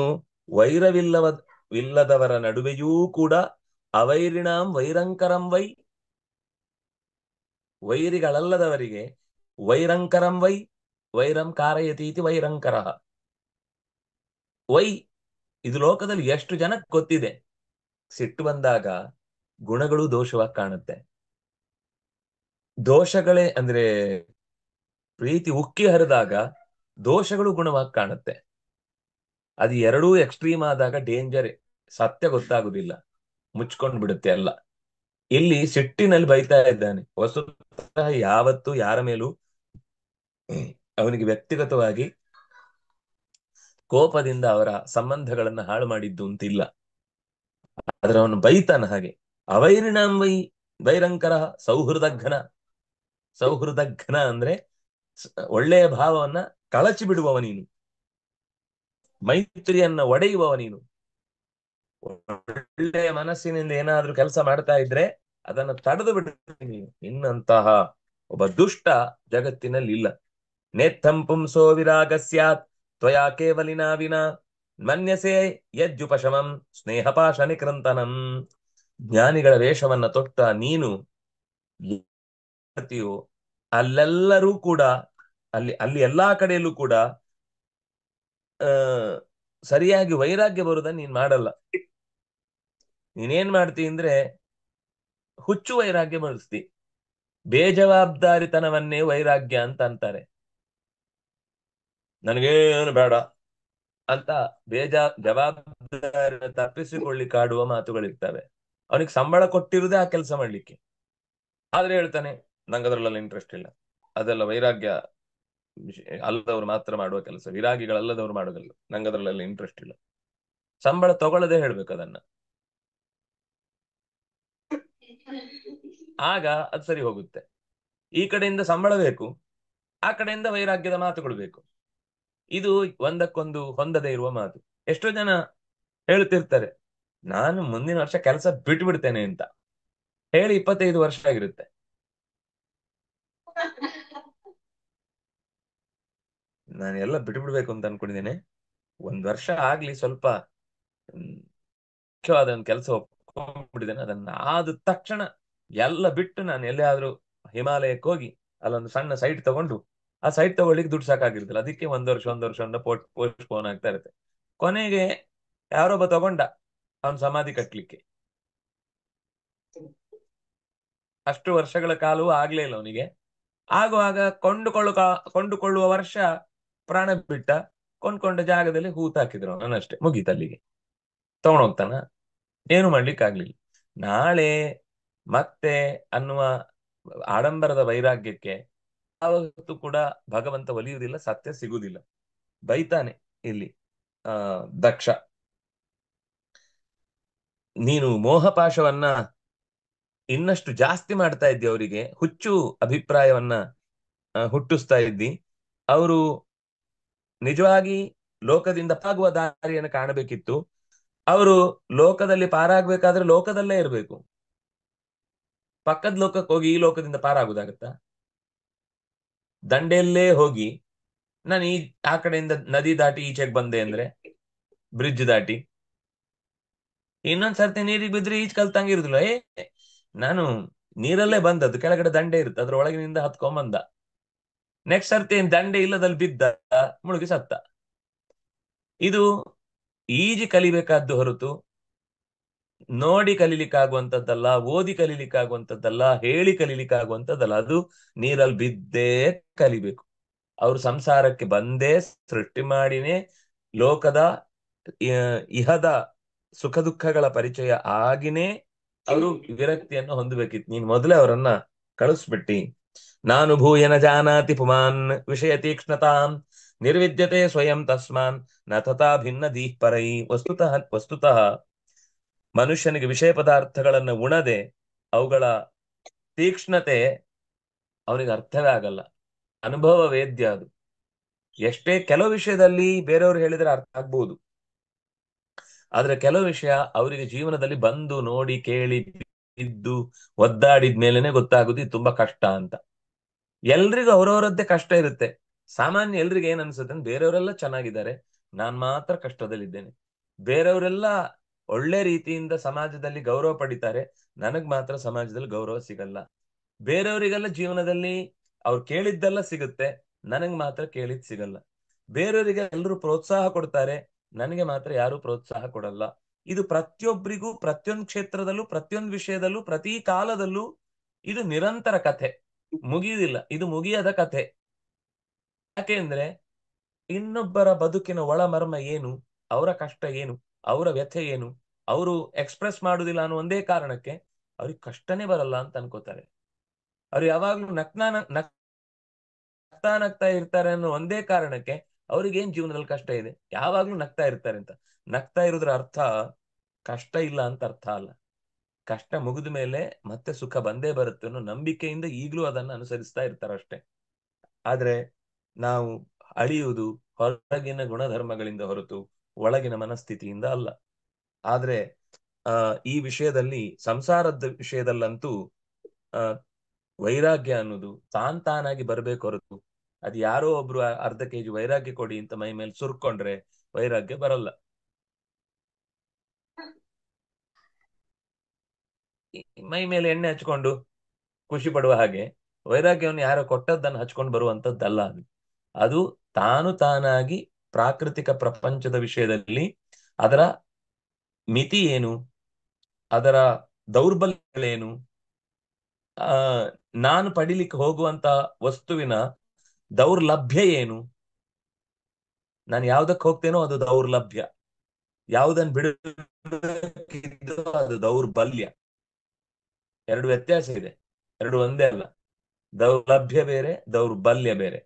ವೈರವಿಲ್ಲದವರ ನಡುವೆಯೂ ಕೂಡ ಅವೈರಿಣಾಂ ವೈರಂಕರಂ ವೈ. ವೈರಿಗಳಲ್ಲದವರಿಗೆ ವೈರಂಕರಂ ವೈ. ವೈರಂ ಕಾರಯತೀತಿ ವೈರಂಕರ. ವೈ. ಇದು ಲೋಕದಲ್ಲಿ ಎಷ್ಟು ಜನಕ್ಕೆ ಗೊತ್ತಿದೆ. ಸಿಟ್ಟು ಬಂದಾಗ ಗುಣಗಳು ದೋಷವಾಗಿ ಕಾಣುತ್ತೆ. ದೋಷಗಳೇ ಅಂದ್ರೆ ಪ್ರೀತಿ ಉಕ್ಕಿ ಹರಿದಾಗ ದೋಷಗಳು ಗುಣವಾಗಿ ಕಾಣುತ್ತೆ. ಅದು ಎರಡೂ ಎಕ್ಸ್ಟ್ರೀಮ್ ಆದಾಗ ಡೇಂಜರ್. ಸತ್ಯ ಗೊತ್ತಾಗುದಿಲ್ಲ, ಮುಚ್ಕೊಂಡು ಬಿಡುತ್ತೆ ಎಲ್ಲ. ಇಲ್ಲಿ ಸಿಟ್ಟಿನಲ್ಲಿ ಬೈತಾ ಇದ್ದಾನೆ. ವಸ್ತುತಃ ಯಾವತ್ತು ಯಾರ ಮೇಲೂ ಅವನಿಗೆ ವ್ಯಕ್ತಿಗತವಾಗಿ ಕೋಪದಿಂದ ಅವರ ಸಂಬಂಧಗಳನ್ನ ಹಾಳು ಮಾಡಿದ್ದು ಅಂತಿಲ್ಲ. ಆದ್ರೆ ಅವನು ಬೈತಾನ ಹಾಗೆ. ಅವೈರಿಣಾಂ ವೈ ವೈರಂಕರ ಸೌಹೃದಘ್ನ. ಸೌಹೃದಘ್ನ ಅಂದ್ರೆ ಒಳ್ಳೆಯ ಭಾವವನ್ನ ಕಳಚಿ ಬಿಡುವವ ನೀನು. ಮೈತ್ರಿಯನ್ನ ಒಡೆಯುವವ ನೀನು. ಒಳ್ಳೆಯ ಮನಸ್ಸಿನಿಂದ ಏನಾದ್ರೂ ಕೆಲಸ ಮಾಡ್ತಾ ಇದ್ರೆ ಅದನ್ನು ತಡೆದು ಬಿಡ್ತೀನಿ. ನಿನ್ನಂತಹ ಒಬ್ಬ ದುಷ್ಟ ಜಗತ್ತಿನಲ್ಲಿ ಇಲ್ಲ. ನೇತ್ತಂ ಪುಂಸೋ ವಿರಾಗ ಸ್ಯಾತ್ ತ್ವಯಾ ಕೇವಲಿನಾ ವಿನಾ ಮನ್ಯಸೆ ಯಜ್ಜುಪಶಮಂ ಸ್ನೇಹಪಾಶ ನಿಕೃಂತನಂ. ಜ್ಞಾನಿಗಳ ವೇಷವನ್ನ ತೊಟ್ಟ ನೀನು ಮಾಡ್ತೀಯೋ ಅಲ್ಲೆಲ್ಲರೂ ಕೂಡ, ಅಲ್ಲಿ ಅಲ್ಲಿ ಎಲ್ಲಾ ಕಡೆಯಲ್ಲೂ ಕೂಡ ಆ ಸರಿಯಾಗಿ ವೈರಾಗ್ಯ ಬರುವುದನ್ನ ನೀನ್ ಮಾಡಲ್ಲ. ನೀನೇನ್ ಮಾಡ್ತಿ ಅಂದ್ರೆ ಹುಚ್ಚು ವೈರಾಗ್ಯ ಬಳಸ್ತಿ. ಬೇಜವಾಬ್ದಾರಿತನವನ್ನೇ ವೈರಾಗ್ಯ ಅಂತ ಅಂತಾರೆ. ನನಗೇನು ಬೇಡ, ಅಂತ ಜವಾಬ್ದಾರಿ ತಪ್ಪಿಸಿಕೊಳ್ಳಿಕ್ಕಾಡುವ ಮಾತುಗಳಿರ್ತವೆ. ಅವನಿಗೆ ಸಂಬಳ ಕೊಟ್ಟಿರುವುದೇ ಆ ಕೆಲಸ ಮಾಡ್ಲಿಕ್ಕೆ, ಆದ್ರೆ ಹೇಳ್ತಾನೆ ನಂಗೆ ಅದರಲ್ಲೆಲ್ಲ ಇಂಟ್ರೆಸ್ಟ್ ಇಲ್ಲ, ಅದೆಲ್ಲ ವೈರಾಗ್ಯ ಅಲ್ಲದವ್ರು ಮಾತ್ರ ಮಾಡುವ ಕೆಲಸ, ವಿರಾಗಿಗಳಲ್ಲದವ್ರು ಮಾಡೋದಿಲ್ಲ, ನಂಗೆ ಅದರಲ್ಲೆಲ್ಲ ಇಂಟ್ರೆಸ್ಟ್ ಇಲ್ಲ. ಸಂಬಳ ತಗೊಳ್ಳದೆ ಹೇಳ್ಬೇಕು ಅದನ್ನ, ಆಗ ಅದು ಸರಿ ಹೋಗುತ್ತೆ. ಈ ಕಡೆಯಿಂದ ಸಂಬಳ ಬೇಕು, ಆ ಕಡೆಯಿಂದ ವೈರಾಗ್ಯದ ಮಾತುಗಳು ಬೇಕು. ಇದು ಒಂದಕ್ಕೊಂದು ಹೊಂದದೇ ಇರುವ ಮಾತು. ಎಷ್ಟೋ ಜನ ಹೇಳ್ತಿರ್ತಾರೆ ನಾನು ಮುಂದಿನ ವರ್ಷ ಕೆಲಸ ಬಿಟ್ಟು ಬಿಡ್ತೇನೆ ಅಂತ ಹೇಳಿ 25 ವರ್ಷ ಆಗಿರುತ್ತೆ. ನಾನು ಎಲ್ಲ ಬಿಟ್ಟು ಬಿಡ್ಬೇಕು ಅಂತ ಅನ್ಕೊಂಡಿದ್ದೇನೆ, ಒಂದ್ ವರ್ಷ ಆಗ್ಲಿ, ಸ್ವಲ್ಪ ಮುಖ್ಯವಾದ ಒಂದು ಕೆಲಸ ಒಪ್ಕೊಂಡ್ಬಿಟ್ಟಿದ್ದೇನೆ, ಅದನ್ನ ಆದ ತಕ್ಷಣ ಎಲ್ಲ ಬಿಟ್ಟು ನಾನು ಎಲ್ಲಿಯಾದ್ರೂ ಹಿಮಾಲಯಕ್ಕೆ ಹೋಗಿ ಅಲ್ಲೊಂದು ಸಣ್ಣ ಸೈಟ್ ತಗೊಂಡು ಆ ಸೈಟ್ ತಗೊಳ್ಳಿಕ್ಕೆ ದುಡ್ಡು ಸಾಕಾಗಿರ್ತಿಲ್ಲ, ಅದಕ್ಕೆ ಒಂದ್ ವರ್ಷ ಪೋಸ್ಟ್ ಪೋನ್ ಆಗ್ತಾ ಇರುತ್ತೆ. ಕೊನೆಗೆ ಯಾರೊಬ್ಬ ತಗೊಂಡ ಅವನ್ ಸಮಾಧಿ ಕಟ್ಲಿಕ್ಕೆ, ಅಷ್ಟು ವರ್ಷಗಳ ಕಾಲವೂ ಆಗ್ಲೇ ಇಲ್ಲ ಅವನಿಗೆ. ಆಗುವಾಗ ಕೊಂಡುಕೊಳ್ಳುವ ವರ್ಷ ಪ್ರಾಣ ಬಿಟ್ಟ, ಕೊಂಡ್ಕೊಂಡ ಜಾಗದಲ್ಲಿ ಹೂತಾಕಿದ್ರು ಅವನಷ್ಟೇ, ಮುಗೀತು ಅಲ್ಲಿಗೆ. ತಗೊಂಡೋಗ್ತಾನ, ಏನು ಮಾಡ್ಲಿಕ್ಕೆ ಆಗ್ಲಿಲ್ಲ. ನಾಳೆ ಮತ್ತೆ ಅನ್ನುವ ಆಡಂಬರದ ವೈರಾಗ್ಯಕ್ಕೆ ಯಾವತ್ತೂ ಕೂಡ ಭಗವಂತ ಒಲಿಯುವುದಿಲ್ಲ, ಸತ್ಯ ಸಿಗುವುದಿಲ್ಲ. ಬೈತಾನೆ ಇಲ್ಲಿ ದಕ್ಷ, ನೀನು ಮೋಹಪಾಶವನ್ನ ಇನ್ನಷ್ಟು ಜಾಸ್ತಿ ಮಾಡ್ತಾ ಇದ್ದಿ, ಅವರಿಗೆ ಹುಚ್ಚು ಅಭಿಪ್ರಾಯವನ್ನ ಹುಟ್ಟಿಸ್ತಾ ಇದ್ದಿ. ಅವರು ನಿಜವಾಗಿ ಲೋಕದಿಂದ ಪಾಗುವ ದಾರಿಯನ್ನು ಕಾಣಬೇಕಿತ್ತು. ಅವರು ಲೋಕದಲ್ಲಿ ಪಾರಾಗ್ಬೇಕಾದ್ರೆ ಲೋಕದಲ್ಲೇ ಇರಬೇಕು, ಪಕ್ಕದ ಲೋಕಕ್ಕೆ ಹೋಗಿ ಈ ಲೋಕದಿಂದ ಪಾರಾಗುದಾಗತ್ತಾ? ದಂಡೆಯಲ್ಲೇ ಹೋಗಿ ನಾನು ಆ ಕಡೆಯಿಂದ ನದಿ ದಾಟಿ ಈಚೆಗೆ ಬಂದೆ ಅಂದ್ರೆ, ಬ್ರಿಡ್ಜ್ ದಾಟಿ ಇನ್ನೊಂದ್ಸರ್ತಿ ನೀರಿಗೆ ಬಿದ್ರೆ ಈಚ್ ಕಲ್ತಂಗೆ ಇರುದಿಲ್ಲ. ನಾನು ನೀರಲ್ಲೇ ಬಂದದ್ದು, ಕೆಳಗಡೆ ದಂಡೆ ಇರುತ್ತೆ, ಅದ್ರ ಒಳಗಿನಿಂದ ಹತ್ಕೊಂಬಂದ. ನೆಕ್ಸ್ಟ್ ಸರ್ತಿ ದಂಡೆ ಇಲ್ಲದಲ್ಲಿ ಬಿದ್ದ, ಮುಳುಗಿ ಸತ್ತ. ಇದು ಈಜಿ ಕಲಿಬೇಕಾದ್ದು ಹೊರತು ನೋಡಿ ಕಲೀಲಿಕ್ಕಾಗುವಂಥದ್ದಲ್ಲ, ಓದಿ ಕಲೀಲಿಕ್ಕಾಗುವಂಥದ್ದಲ್ಲ, ಹೇಳಿ ಕಲೀಲಿಕ್ಕಾಗುವಂಥದ್ದಲ್ಲ. ಅದು ನೀರಲ್ಲಿ ಬಿದ್ದೇ ಕಲಿಬೇಕು. ಅವರು ಸಂಸಾರಕ್ಕೆ ಬಂದೇ ಸೃಷ್ಟಿ ಮಾಡಿನೇ ಲೋಕದ ಇಹದ ಸುಖ ದುಃಖಗಳ ಪರಿಚಯ ಆಗಿನೇ ಅವರು ವಿರಕ್ತಿಯನ್ನು ಹೊಂದಬೇಕಿತ್ತು. ನೀನ್ ಮೊದಲೇ ಅವರನ್ನ ಕಳಿಸ್ಬಿಟ್ಟಿ. ನಾನು ಭೂಯನ ಜಾನಾತಿ ಪುಮಾನ್ ವಿಷಯ ತೀಕ್ಷ್ಣತಾಂ ನಿರ್ವಿದ್ಯತೆ ಸ್ವಯಂ ತಸ್ಮಾನ್ ನ ತಥಾ ಭಿನ್ನ ದೀಃ ಪರೈ. ವಸ್ತುತಃ ಮನುಷ್ಯನಿಗೆ ವಿಷಯ ಪದಾರ್ಥಗಳನ್ನ ಉಣದೆ ಅವುಗಳ ತೀಕ್ಷ್ಣತೆ ಅವನಿಗೆ ಅರ್ಥವೇ ಆಗಲ್ಲ. ಅನುಭವ ವೇದ್ಯ ಅದು. ಎಷ್ಟೇ ಕೆಲವು ವಿಷಯದಲ್ಲಿ ಬೇರೆಯವರು ಹೇಳಿದ್ರೆ ಅರ್ಥ ಆಗ್ಬಹುದು, ಆದ್ರೆ ಕೆಲವು ವಿಷಯ ಅವರಿಗೆ ಜೀವನದಲ್ಲಿ ಬಂದು ನೋಡಿ ಕೇಳಿ ಇದ್ದು ಒದ್ದಾಡಿದ ಮೇಲೆನೆ ಗೊತ್ತಾಗುದು ಇದು ತುಂಬಾ ಕಷ್ಟ ಅಂತ. ಎಲ್ರಿಗೂ ಅವರವರದ್ದೇ ಕಷ್ಟ ಇರುತ್ತೆ. ಸಾಮಾನ್ಯ ಎಲ್ರಿಗೂ ಏನ್ ಅನ್ಸುತ್ತೆ ಅಂದ್ರೆ ಬೇರೆಯವರೆಲ್ಲ ಚೆನ್ನಾಗಿದ್ದಾರೆ, ನಾನ್ ಮಾತ್ರ ಕಷ್ಟದಲ್ಲಿದ್ದೇನೆ. ಬೇರೆಯವರೆಲ್ಲ ಒಳ್ಳೆ ರೀತಿಯಿಂದ ಸಮಾಜದಲ್ಲಿ ಗೌರವ ಪಡಿತಾರೆ, ನನಗ್ ಮಾತ್ರ ಸಮಾಜದಲ್ಲಿ ಗೌರವ ಸಿಗಲ್ಲ. ಬೇರೆಯವರಿಗೆಲ್ಲ ಜೀವನದಲ್ಲಿ ಅವ್ರು ಕೇಳಿದ್ದೆಲ್ಲ ಸಿಗುತ್ತೆ, ನನಗ್ ಮಾತ್ರ ಕೇಳಿದ್ ಸಿಗಲ್ಲ. ಬೇರೆಯವರಿಗೆ ಎಲ್ಲರೂ ಪ್ರೋತ್ಸಾಹ ಕೊಡ್ತಾರೆ, ನನಗೆ ಮಾತ್ರ ಯಾರು ಪ್ರೋತ್ಸಾಹ ಕೊಡಲ್ಲ. ಇದು ಪ್ರತಿಯೊಬ್ಬರಿಗೂ ಪ್ರತಿಯೊಂದು ಕ್ಷೇತ್ರದಲ್ಲೂ ಪ್ರತಿಯೊಂದು ವಿಷಯದಲ್ಲೂ ಪ್ರತಿ ಕಾಲದಲ್ಲೂ ಇದು ನಿರಂತರ ಕಥೆ, ಮುಗಿಯುವುದಿಲ್ಲ. ಇದು ಮುಗಿಯದ ಕಥೆ. ಯಾಕೆಂದ್ರೆ ಇನ್ನೊಬ್ಬರ ಬದುಕಿನ ಒಳಮರ್ಮ ಏನು, ಅವರ ಕಷ್ಟ ಏನು, ಅವರ ವ್ಯಥೆ ಏನು, ಅವರು ಎಕ್ಸ್ಪ್ರೆಸ್ ಮಾಡುದಿಲ್ಲ ಅನ್ನೋ ಒಂದೇ ಕಾರಣಕ್ಕೆ ಅವ್ರಿಗೆ ಕಷ್ಟನೇ ಬರಲ್ಲ ಅಂತ ಅನ್ಕೋತಾರೆ. ಅವ್ರು ಯಾವಾಗ್ಲೂ ನಗ್ತಾ ಇರ್ತಾರೆ ಅನ್ನೋ ಒಂದೇ ಕಾರಣಕ್ಕೆ ಅವ್ರಿಗೆ ಏನ್ ಜೀವನದಲ್ಲಿ ಕಷ್ಟ ಇದೆ, ಯಾವಾಗ್ಲೂ ನಗ್ತಾ ಇರ್ತಾರೆ ಅಂತ. ನಗ್ತಾ ಇರೋದ್ರ ಅರ್ಥ ಕಷ್ಟ ಇಲ್ಲ ಅಂತ ಅರ್ಥ ಅಲ್ಲ. ಕಷ್ಟ ಮುಗಿದ ಮೇಲೆ ಮತ್ತೆ ಸುಖ ಬಂದೇ ಬರುತ್ತೆ ಅನ್ನೋ ನಂಬಿಕೆಯಿಂದ ಈಗಲೂ ಅದನ್ನ ಅನುಸರಿಸ್ತಾ ಇರ್ತಾರೆ ಅಷ್ಟೇ. ಆದ್ರೆ ನಾವು ಅಳಿಯುವುದು ಹೊರಗಿನ ಗುಣಧರ್ಮಗಳಿಂದ ಹೊರತು ಒಳಗಿನ ಮನಸ್ಥಿತಿಯಿಂದ ಅಲ್ಲ. ಆದ್ರೆ ಈ ವಿಷಯದಲ್ಲಿ, ಸಂಸಾರದ ವಿಷಯದಲ್ಲಂತೂ ವೈರಾಗ್ಯ ಅನ್ನೋದು ತಾನಾಗಿ ಬರ್ಬೇಕು ಹೊರತು ಅದು ಯಾರೋ ಒಬ್ರು ಅರ್ಧ ಕೆಜಿ ವೈರಾಗ್ಯ ಕೊಡಿ ಅಂತ ಮೈ ಮೇಲೆ ಸುರ್ಕೊಂಡ್ರೆ ವೈರಾಗ್ಯ ಬರಲ್ಲ. ಮೈ ಮೇಲೆ ಎಣ್ಣೆ ಹಚ್ಕೊಂಡು ಖುಷಿ ಪಡುವ ಹಾಗೆ ವೈರಾಗ್ಯವನ್ನು ಯಾರೋ ಕೊಟ್ಟದ್ದನ್ನು ಹಚ್ಕೊಂಡು ಬರುವಂತದ್ದಲ್ಲ ಅದು. ಅದು ತಾನಾಗಿ ಪ್ರಾಕೃತಿಕ ಪ್ರಪಂಚದ ವಿಷಯದಲ್ಲಿ ಅದರ ಮಿತಿ ಏನು, ಅದರ ದೌರ್ಬಲ್ಯಗಳೇನು, ನಾನು ಪಡಿಲಿಕ್ಕೆ ಹೋಗುವಂತ ವಸ್ತುವಿನ ದೌರ್ಲಭ್ಯ ಏನು, ನಾನು ಯಾವ್ದಕ್ಕೆ ಹೋಗ್ತೇನೋ ಅದು ದೌರ್ಲಭ್ಯ, ಯಾವುದನ್ನು ಬಿಡಬೇಕಿದ್ದೋ ಅದು ದೌರ್ಬಲ್ಯ. ಎರಡು ವ್ಯತ್ಯಾಸ ಇದೆ, ಎರಡು ಒಂದೇ ಅಲ್ಲ. ದೌರ್ಲಭ್ಯ ಬೇರೆ, ದೌರ್ಬಲ್ಯ ಬೇರೆ.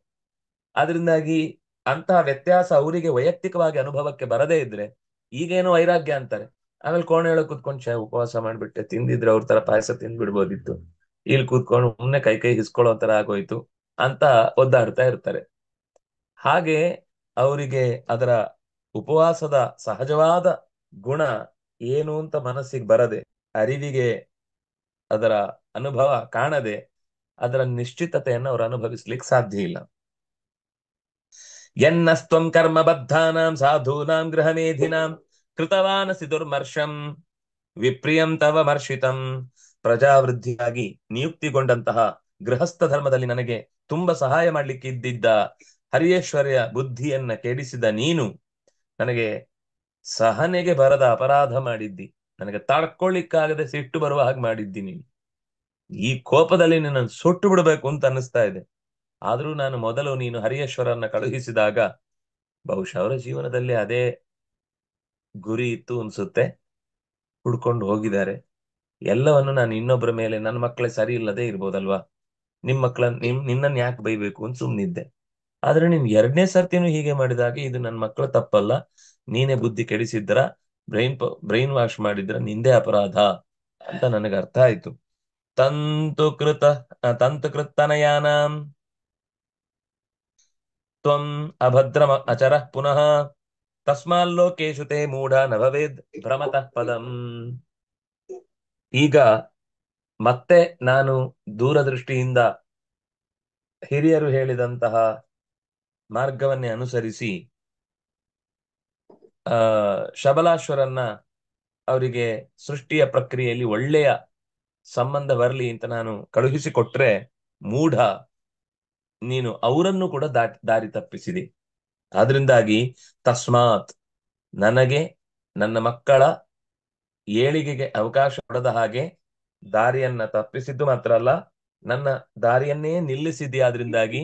ಆದ್ರಿಂದಾಗಿ ಅಂತಹ ವ್ಯತ್ಯಾಸ ಅವರಿಗೆ ವೈಯಕ್ತಿಕವಾಗಿ ಅನುಭವಕ್ಕೆ ಬರದೇ ಇದ್ರೆ ಈಗೇನೋ ವೈರಾಗ್ಯ ಅಂತಾರೆ, ಆಮೇಲೆ ಕೋಣೆ ಒಳಗೆ ಕೂತ್ಕೊಂಡು ಉಪವಾಸ ಮಾಡ್ಬಿಟ್ಟೆ, ತಿಂದಿದ್ರೆ ಅವ್ರ ತರ ಪಾಯಸ ತಿಂದ್ಬಿಡ್ಬೋದಿತ್ತು, ಇಲ್ಲಿ ಕೂತ್ಕೊಂಡು ಸುಮ್ನೆ ಕೈ ಕೈ ಹಿಸ್ಕೊಳ್ಳೋ ತರ ಆಗೋಯ್ತು ಅಂತ ಒದ್ದಾಡ್ತಾ ಇರ್ತಾರೆ. ಹಾಗೆ ಅವರಿಗೆ ಅದರ ಉಪವಾಸದ ಸಹಜವಾದ ಗುಣ ಏನು ಅಂತ ಮನಸ್ಸಿಗೆ ಬರದೆ, ಅರಿವಿಗೆ ಅದರ ಅನುಭವ ಕಾಣದೆ, ಅದರ ನಿಶ್ಚಿತತೆಯನ್ನು ಅವರು ಅನುಭವಿಸ್ಲಿಕ್ಕೆ ಸಾಧ್ಯ ಇಲ್ಲ. ಎನ್ನಸ್ತ್ವಂ ಕರ್ಮ ಬದ್ಧಾನಾಂ ಸಾಧೂನಾಂ ಗೃಹಮೇಧಿನಾಂ ಕೃತವಾನಸಿ ದುರ್ಮರ್ಷಂ ವಿಪ್ರಿಯಂ ತವ ಮರ್ಷಿತಂ. ಪ್ರಜಾವೃದ್ಧಿಯಾಗಿ ನಿಯುಕ್ತಿಗೊಂಡಂತಹ ಗೃಹಸ್ಥ ಧರ್ಮದಲ್ಲಿ ನನಗೆ ತುಂಬಾ ಸಹಾಯ ಮಾಡ್ಲಿಕ್ಕೆ ಇದ್ದಿದ್ದ ಹರಿಯೇಶ್ವರ್ಯ ಬುದ್ಧಿಯನ್ನ ಕೆಡಿಸಿದ ನೀನು ನನಗೆ ಸಹನೆಗೆ ಬರದ ಅಪರಾಧ ಮಾಡಿದ್ದಿ, ನನಗೆ ತಡ್ಕೊಳ್ಳಿಕ್ಕಾಗದೆ ಸಿಟ್ಟು ಬರುವ ಹಾಗೆ ಮಾಡಿದ್ದಿ ನೀನು. ಈ ಕೋಪದಲ್ಲಿ ನಿನ್ನನ್ನು ಸುಟ್ಟು ಬಿಡಬೇಕು ಅಂತ ಅನ್ನಿಸ್ತಾ ಇದೆ. ಆದ್ರೂ ನಾನು ಮೊದಲು ನೀನು ಹರಿಯೇಶ್ವರನ್ನ ಕಳುಹಿಸಿದಾಗ ಬಹುಶಃ ಅವರ ಜೀವನದಲ್ಲಿ ಅದೇ ಗುರಿ ಇತ್ತು ಅನ್ಸುತ್ತೆ, ಹುಡ್ಕೊಂಡು ಹೋಗಿದ್ದಾರೆ. ಎಲ್ಲವನ್ನು ನಾನು ಇನ್ನೊಬ್ಬರ ಮೇಲೆ, ನನ್ನ ಮಕ್ಕಳೇ ಸರಿ ಇಲ್ಲದೆ ಇರ್ಬೋದಲ್ವಾ, ನಿನ್ನನ್ನು ಯಾಕೆ ಬೈಬೇಕು ಅಂತ ಸುಮ್ನಿದ್ದೆ. ಆದ್ರೆ ನೀನ್ ಎರಡನೇ ಸರ್ತಿನೂ ಹೀಗೆ ಮಾಡಿದಾಗ ಇದು ನನ್ನ ಮಕ್ಕಳ ತಪ್ಪಲ್ಲ, ನೀನೇ ಬುದ್ಧಿ ಕೆಡಿಸಿದ್ರ, ಬ್ರೈನ್ ವಾಶ್ ಮಾಡಿದ್ರ ನಿಂದೇ ಅಪರಾಧ ಅಂತ ನನಗೆ ಅರ್ಥ ಆಯ್ತು. ತಂತು ಕೃತ್ತನಯಾನಾಂ ತ್ವಂ ಅಭದ್ರಮ ಅಚರ ಪುನಃ ತಸ್ಮಾಲ್ಲೋಕೇಶು ತೇ ಮೂಢ ನ ಭವೇದ್ ಭ್ರಮತಃ ಪದಂ. ಈಗ ಮತ್ತೆ ನಾನು ದೂರದೃಷ್ಟಿಯಿಂದ ಹಿರಿಯರು ಹೇಳಿದಂತಹ ಮಾರ್ಗವನ್ನೇ ಅನುಸರಿಸಿ ಶಬಲಾಶ್ವರನ್ನ ಅವರಿಗೆ ಸೃಷ್ಟಿಯ ಪ್ರಕ್ರಿಯೆಯಲ್ಲಿ ಒಳ್ಳೆಯ ಸಂಬಂಧ ಬರಲಿ ಅಂತ ನಾನು ಕಳುಹಿಸಿಕೊಟ್ರೆ, ಮೂಢ ನೀನು ಅವರನ್ನು ಕೂಡ ದಾರಿ ತಪ್ಪಿಸಿದೆ. ಆದ್ರಿಂದಾಗಿ ತಸ್ಮಾತ್ ನನಗೆ ನನ್ನ ಮಕ್ಕಳ ಏಳಿಗೆಗೆ ಅವಕಾಶ ಕೊಡದ ಹಾಗೆ ದಾರಿಯನ್ನ ತಪ್ಪಿಸಿದ್ದು ಮಾತ್ರ ಅಲ್ಲ, ನನ್ನ ದಾರಿಯನ್ನೇ ನಿಲ್ಲಿಸಿದ್ದೆ. ಆದ್ರಿಂದಾಗಿ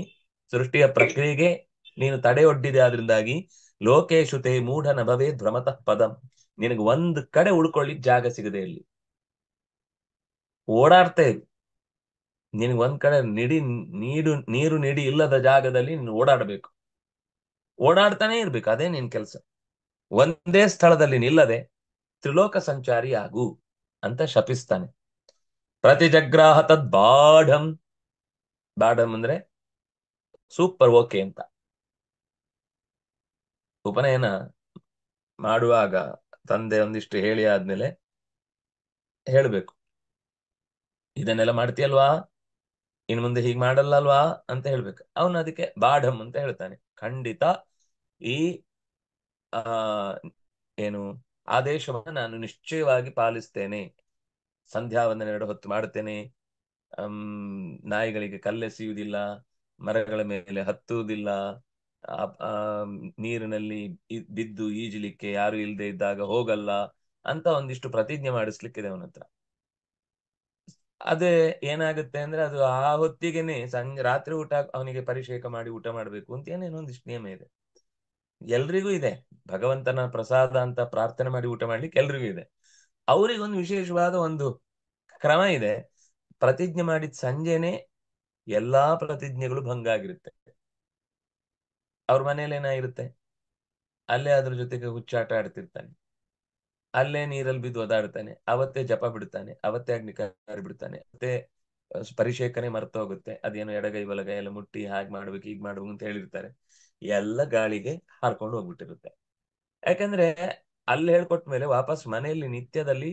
ಸೃಷ್ಟಿಯ ಪ್ರಕ್ರಿಯೆಗೆ ನೀನು ತಡೆಯೊಡ್ಡಿದೆ. ಆದ್ರಿಂದಾಗಿ ಲೋಕೇಶು ತೇ ಮೂಢ ನ ಭವೇದ್ ಭ್ರಮತಃ ಪದಂ. ನಿನಗೆ ಒಂದ್ ಕಡೆ ಉಳ್ಕೊಳ್ಳಿಕ್ ಜಾಗ ಸಿಗದೆ ಇಲ್ಲಿ ಓಡಾಡ್ತಾ ಇರು. ನಿನಗೆ ಒಂದ್ ಕಡೆ ನೀರು ನಿಡಿ ಇಲ್ಲದ ಜಾಗದಲ್ಲಿ ನೀನು ಓಡಾಡಬೇಕು, ಓಡಾಡ್ತಾನೆ ಇರ್ಬೇಕು, ಅದೇ ನಿನ್ ಕೆಲಸ. ಒಂದೇ ಸ್ಥಳದಲ್ಲಿ ನಿಲ್ಲದೆ ತ್ರಿಲೋಕ ಸಂಚಾರಿ ಆಗು ಅಂತ ಶಪಿಸ್ತಾನೆ. ಪ್ರತಿಜಗ್ರಾಹ ತದ್ ಬಾಢಂ. ಬಾಢಂ ಅಂದ್ರೆ ಸೂಪರ್, ಓಕೆ ಅಂತ. ಉಪನಯನ ಮಾಡುವಾಗ ತಂದೆ ಒಂದಿಷ್ಟು ಹೇಳಿ ಆದ್ಮೇಲೆ ಹೇಳ್ಬೇಕು, ಇದನ್ನೆಲ್ಲ ಮಾಡ್ತೀಯಲ್ವಾ, ಇನ್ ಮುಂದೆ ಹೀಗೆ ಮಾಡಲ್ಲ ಅಲ್ವಾ ಅಂತ ಹೇಳ್ಬೇಕು. ಅವನು ಅದಕ್ಕೆ ಬಾಢಂ ಅಂತ ಹೇಳ್ತಾನೆ. ಖಂಡಿತ ಈ ಆ ಏನು ಆದೇಶವನ್ನು ನಾನು ನಿಶ್ಚಯವಾಗಿ ಪಾಲಿಸ್ತೇನೆ. ಸಂಧ್ಯಾ ವಂದನೆ 2 ಹೊತ್ತು ಮಾಡುತ್ತೇನೆ, ನಾಯಿಗಳಿಗೆ ಕಲ್ಲೆಸೆಯುವುದಿಲ್ಲ, ಮರಗಳ ಮೇಲೆ ಹತ್ತುವುದಿಲ್ಲ, ನೀರಿನಲ್ಲಿ ಬಿದ್ದು ಈಜಲಿಕ್ಕೆ ಯಾರು ಇಲ್ಲದೆ ಇದ್ದಾಗ ಹೋಗಲ್ಲ ಅಂತ ಒಂದಿಷ್ಟು ಪ್ರತಿಜ್ಞೆ ಮಾಡಿಸ್ಲಿಕ್ಕಿದೆ ಅವನ ಹತ್ರ. ಅದೇ ಏನಾಗುತ್ತೆ ಅಂದ್ರೆ ಅದು ಆ ಹೊತ್ತಿಗೆನೆ ಸಂಜೆ ರಾತ್ರಿ ಊಟ ಅವನಿಗೆ ಪರಿಷೇಕ ಮಾಡಿ ಊಟ ಮಾಡ್ಬೇಕು ಅಂತ ಏನೇನೋ ಒಂದಿಷ್ಟು ನಿಯಮ ಇದೆ. ಎಲ್ರಿಗೂ ಇದೆ, ಭಗವಂತನ ಪ್ರಸಾದ ಅಂತ ಪ್ರಾರ್ಥನೆ ಮಾಡಿ ಊಟ ಮಾಡ್ಲಿಕ್ಕೆ ಎಲ್ರಿಗೂ ಇದೆ. ಅವರಿಗೊಂದು ವಿಶೇಷವಾದ ಒಂದು ಕ್ರಮ ಇದೆ. ಪ್ರತಿಜ್ಞೆ ಮಾಡಿದ ಸಂಜೆನೆ ಎಲ್ಲಾ ಪ್ರತಿಜ್ಞೆಗಳು ಭಂಗ ಆಗಿರುತ್ತೆ. ಅವ್ರ ಮನೇಲಿ ಏನಾಗಿರುತ್ತೆ, ಅಲ್ಲೇ ಅದ್ರ ಜೊತೆಗೆ ಹುಚ್ಚಾಟ ಆಡ್ತಿರ್ತಾನೆ, ಅಲ್ಲೇ ನೀರಲ್ಲಿ ಬಿದ್ದು ಒದಾಡ್ತಾನೆ, ಅವತ್ತೇ ಜಪ ಬಿಡ್ತಾನೆ, ಅವತ್ತೇ ಅಗ್ನಿಕಾರಿ ಬಿಡ್ತಾನೆ, ಮತ್ತೆ ಪರಿಷೇಕನೆ ಮರ್ತೋಗುತ್ತೆ. ಅದೇನೋ ಎಡಗೈ ಬಲಗೈ ಎಲ್ಲ ಮುಟ್ಟಿ ಹಾಗೆ ಮಾಡ್ಬೇಕು ಹೀಗೆ ಮಾಡ್ಬೇಕು ಅಂತ ಹೇಳಿರ್ತಾರೆ, ಎಲ್ಲ ಗಾಳಿಗೆ ಹಾರ್ಕೊಂಡು ಹೋಗ್ಬಿಟ್ಟಿರುತ್ತೆ. ಯಾಕಂದ್ರೆ ಅಲ್ಲಿ ಹೇಳ್ಕೊಟ್ಟ ಮೇಲೆ ವಾಪಸ್ ಮನೆಯಲ್ಲಿ ನಿತ್ಯದಲ್ಲಿ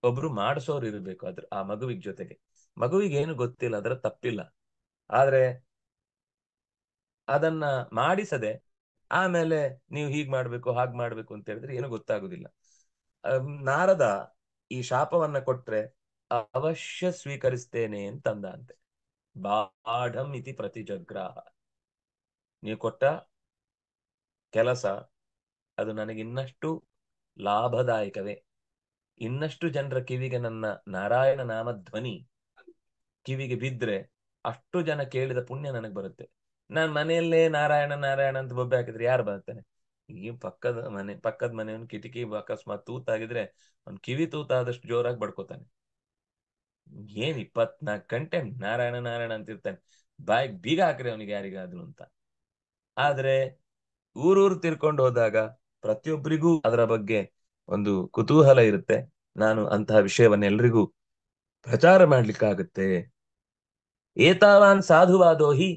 ಒಬ್ರು ಮಾಡಿಸೋರು ಇರಬೇಕು. ಆ ಮಗುವಿಗೆ ಜೊತೆಗೆ. ಮಗುವಿಗೆ ಏನು ಗೊತ್ತಿಲ್ಲ, ಅದರ ತಪ್ಪಿಲ್ಲ. ಆದ್ರೆ ಅದನ್ನ ಮಾಡಿಸದೆ ಆಮೇಲೆ ನೀವು ಹೀಗ್ ಮಾಡ್ಬೇಕು ಹಾಗ್ ಮಾಡ್ಬೇಕು ಅಂತ ಹೇಳಿದ್ರೆ ಏನು ಗೊತ್ತಾಗುದಿಲ್ಲ. ನಾರದ ಈ ಶಾಪವನ್ನ ಕೊಟ್ರೆ ಅವಶ್ಯ ಸ್ವೀಕರಿಸ್ತೇನೆ ಅಂತಂದ ಅಂತೆ. ಬಾಢಂ ಇತಿ ಪ್ರತಿಜಗ್ರಾಹ. ನೀವು ಕೊಟ್ಟ ಕೆಲಸ ಅದು ನನಗೆ ಇನ್ನಷ್ಟು ಲಾಭದಾಯಕವೇ. ಇನ್ನಷ್ಟು ಜನರ ಕಿವಿಗೆ ನನ್ನ ನಾರಾಯಣ ನಾಮ ಧ್ವನಿ ಕಿವಿಗೆ ಬಿದ್ರೆ ಅಷ್ಟು ಜನ ಕೇಳಿದ ಪುಣ್ಯ ನನಗೆ ಬರುತ್ತೆ. ನಾನ್ ಮನೆಯಲ್ಲೇ ನಾರಾಯಣ ನಾರಾಯಣ ಅಂತ ಬೊಬ್ಬೆ ಹಾಕಿದ್ರೆ ಯಾರು ಬರ್ತಾನೆ? ಈ ಪಕ್ಕದ ಮನೆಯವನು ಕಿಟಕಿ ಅಕಸ್ಮಾತ್ ತೂತಾಗಿದ್ರೆ ಅವ್ನ್ ಕಿವಿ ತೂತಾದಷ್ಟು ಜೋರಾಗಿ ಬಡ್ಕೋತಾನೆ. ಏನ್ 24 ಗಂಟೆ ನಾರಾಯಣ ನಾರಾಯಣ ಅಂತಿರ್ತಾನೆ, ಬಾಯಿಗೆ ಬೀಗ ಹಾಕ್ರಿ ಅವನಿಗೆ ಯಾರಿಗಾದ್ರು ಅಂತ. ಆದ್ರೆ ಊರೂರು ತಿರ್ಕೊಂಡು ಹೋದಾಗ ಪ್ರತಿಯೊಬ್ಬರಿಗೂ ಅದರ ಬಗ್ಗೆ ಒಂದು ಕುತೂಹಲ ಇರುತ್ತೆ. ನಾನು ಅಂತಹ ವಿಷಯವನ್ನ ಎಲ್ರಿಗೂ ಪ್ರಚಾರ ಮಾಡ್ಲಿಕ್ಕಾಗುತ್ತೆ. ಏತಾವಾನ್ ಸಾಧುವಾದೋಹಿ,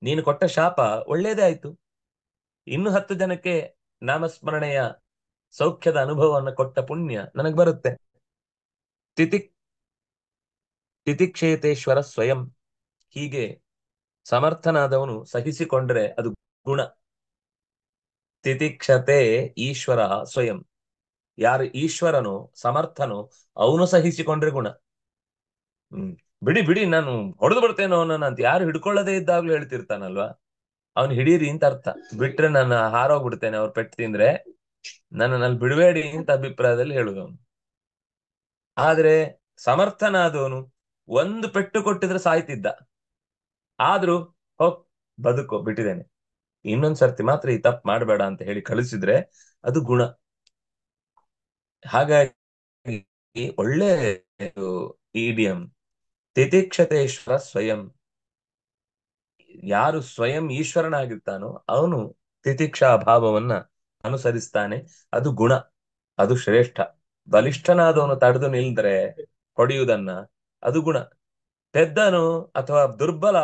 ನೀನು ಕೊಟ್ಟ ಶಾಪ ಒಳ್ಳೇದೇ ಆಯ್ತು. ಇನ್ನು 10 ಜನಕ್ಕೆ ನಾಮಸ್ಮರಣೆಯ ಸೌಖ್ಯದ ಅನುಭವವನ್ನು ಕೊಟ್ಟ ಪುಣ್ಯ ನನಗ್ ಬರುತ್ತೆ. ತಿತಿ ತಿತಿಕ್ಷೇತೇಶ್ವರ ಸ್ವಯಂ. ಹೀಗೆ ಸಮರ್ಥನಾದವನು ಸಹಿಸಿಕೊಂಡ್ರೆ ಅದು ಗುಣ. ತಿತಿಕ್ಷತೆ ಈಶ್ವರ ಸ್ವಯಂ. ಯಾರು ಈಶ್ವರನು ಸಮರ್ಥನು ಅವನು ಸಹಿಸಿಕೊಂಡ್ರೆ ಗುಣ. ಬಿಡಿ ಬಿಡಿ ನಾನು ಹೊಡೆದು ಬಿಡ್ತೇನೋ ನನ್ನ ಅಂತ ಯಾರು ಹಿಡ್ಕೊಳ್ಳದೆ ಇದ್ದಾಗ್ಲೂ ಹೇಳ್ತಿರ್ತಾನಲ್ವಾ, ಅವ್ನು ಹಿಡೀರಿ ಅಂತ ಅರ್ಥ. ಬಿಟ್ರೆ ನಾನು ಹಾರೋಗ್ಬಿಡ್ತೇನೆ ಅವ್ರು ಪೆಟ್ಟು ತಿಂದ್ರೆ, ನನ್ನಲ್ಲಿ ಬಿಡಬೇಡಿ ಅಂತ ಅಭಿಪ್ರಾಯದಲ್ಲಿ ಹೇಳುದು ಅವನು. ಆದ್ರೆ ಸಮರ್ಥನಾದವನು ಒಂದು ಪೆಟ್ಟು ಕೊಟ್ಟಿದ್ರೆ ಸಾಯ್ತಿದ್ದ, ಆದ್ರೂ ಹೋಗ್ ಬದುಕೋ ಬಿಟ್ಟಿದ್ದೇನೆ, ಇನ್ನೊಂದ್ಸರ್ತಿ ಮಾತ್ರ ಈ ತಪ್ಪು ಮಾಡಬೇಡ ಅಂತ ಹೇಳಿ ಕಳಿಸಿದ್ರೆ ಅದು ಗುಣ. ಹಾಗಾಗಿ ಒಳ್ಳೆ ಇಡಿಯಂ ತಿತಿಕ್ಷತೇಶ್ವರ ಸ್ವಯಂ. ಯಾರು ಸ್ವಯಂ ಈಶ್ವರನಾಗಿರ್ತಾನೋ ಅವನು ತಿತಿಕ್ಷಾ ಭಾವವನ್ನ ಅನುಸರಿಸ್ತಾನೆ, ಅದು ಗುಣ, ಅದು ಶ್ರೇಷ್ಠ. ಬಲಿಷ್ಠನಾದವನು ತಡೆದು ನಿಲ್ದ್ರೆ ಹೊಡೆಯುವುದನ್ನ, ಅದು ಗುಣ. ಪೆದ್ದನು ಅಥವಾ ದುರ್ಬಲ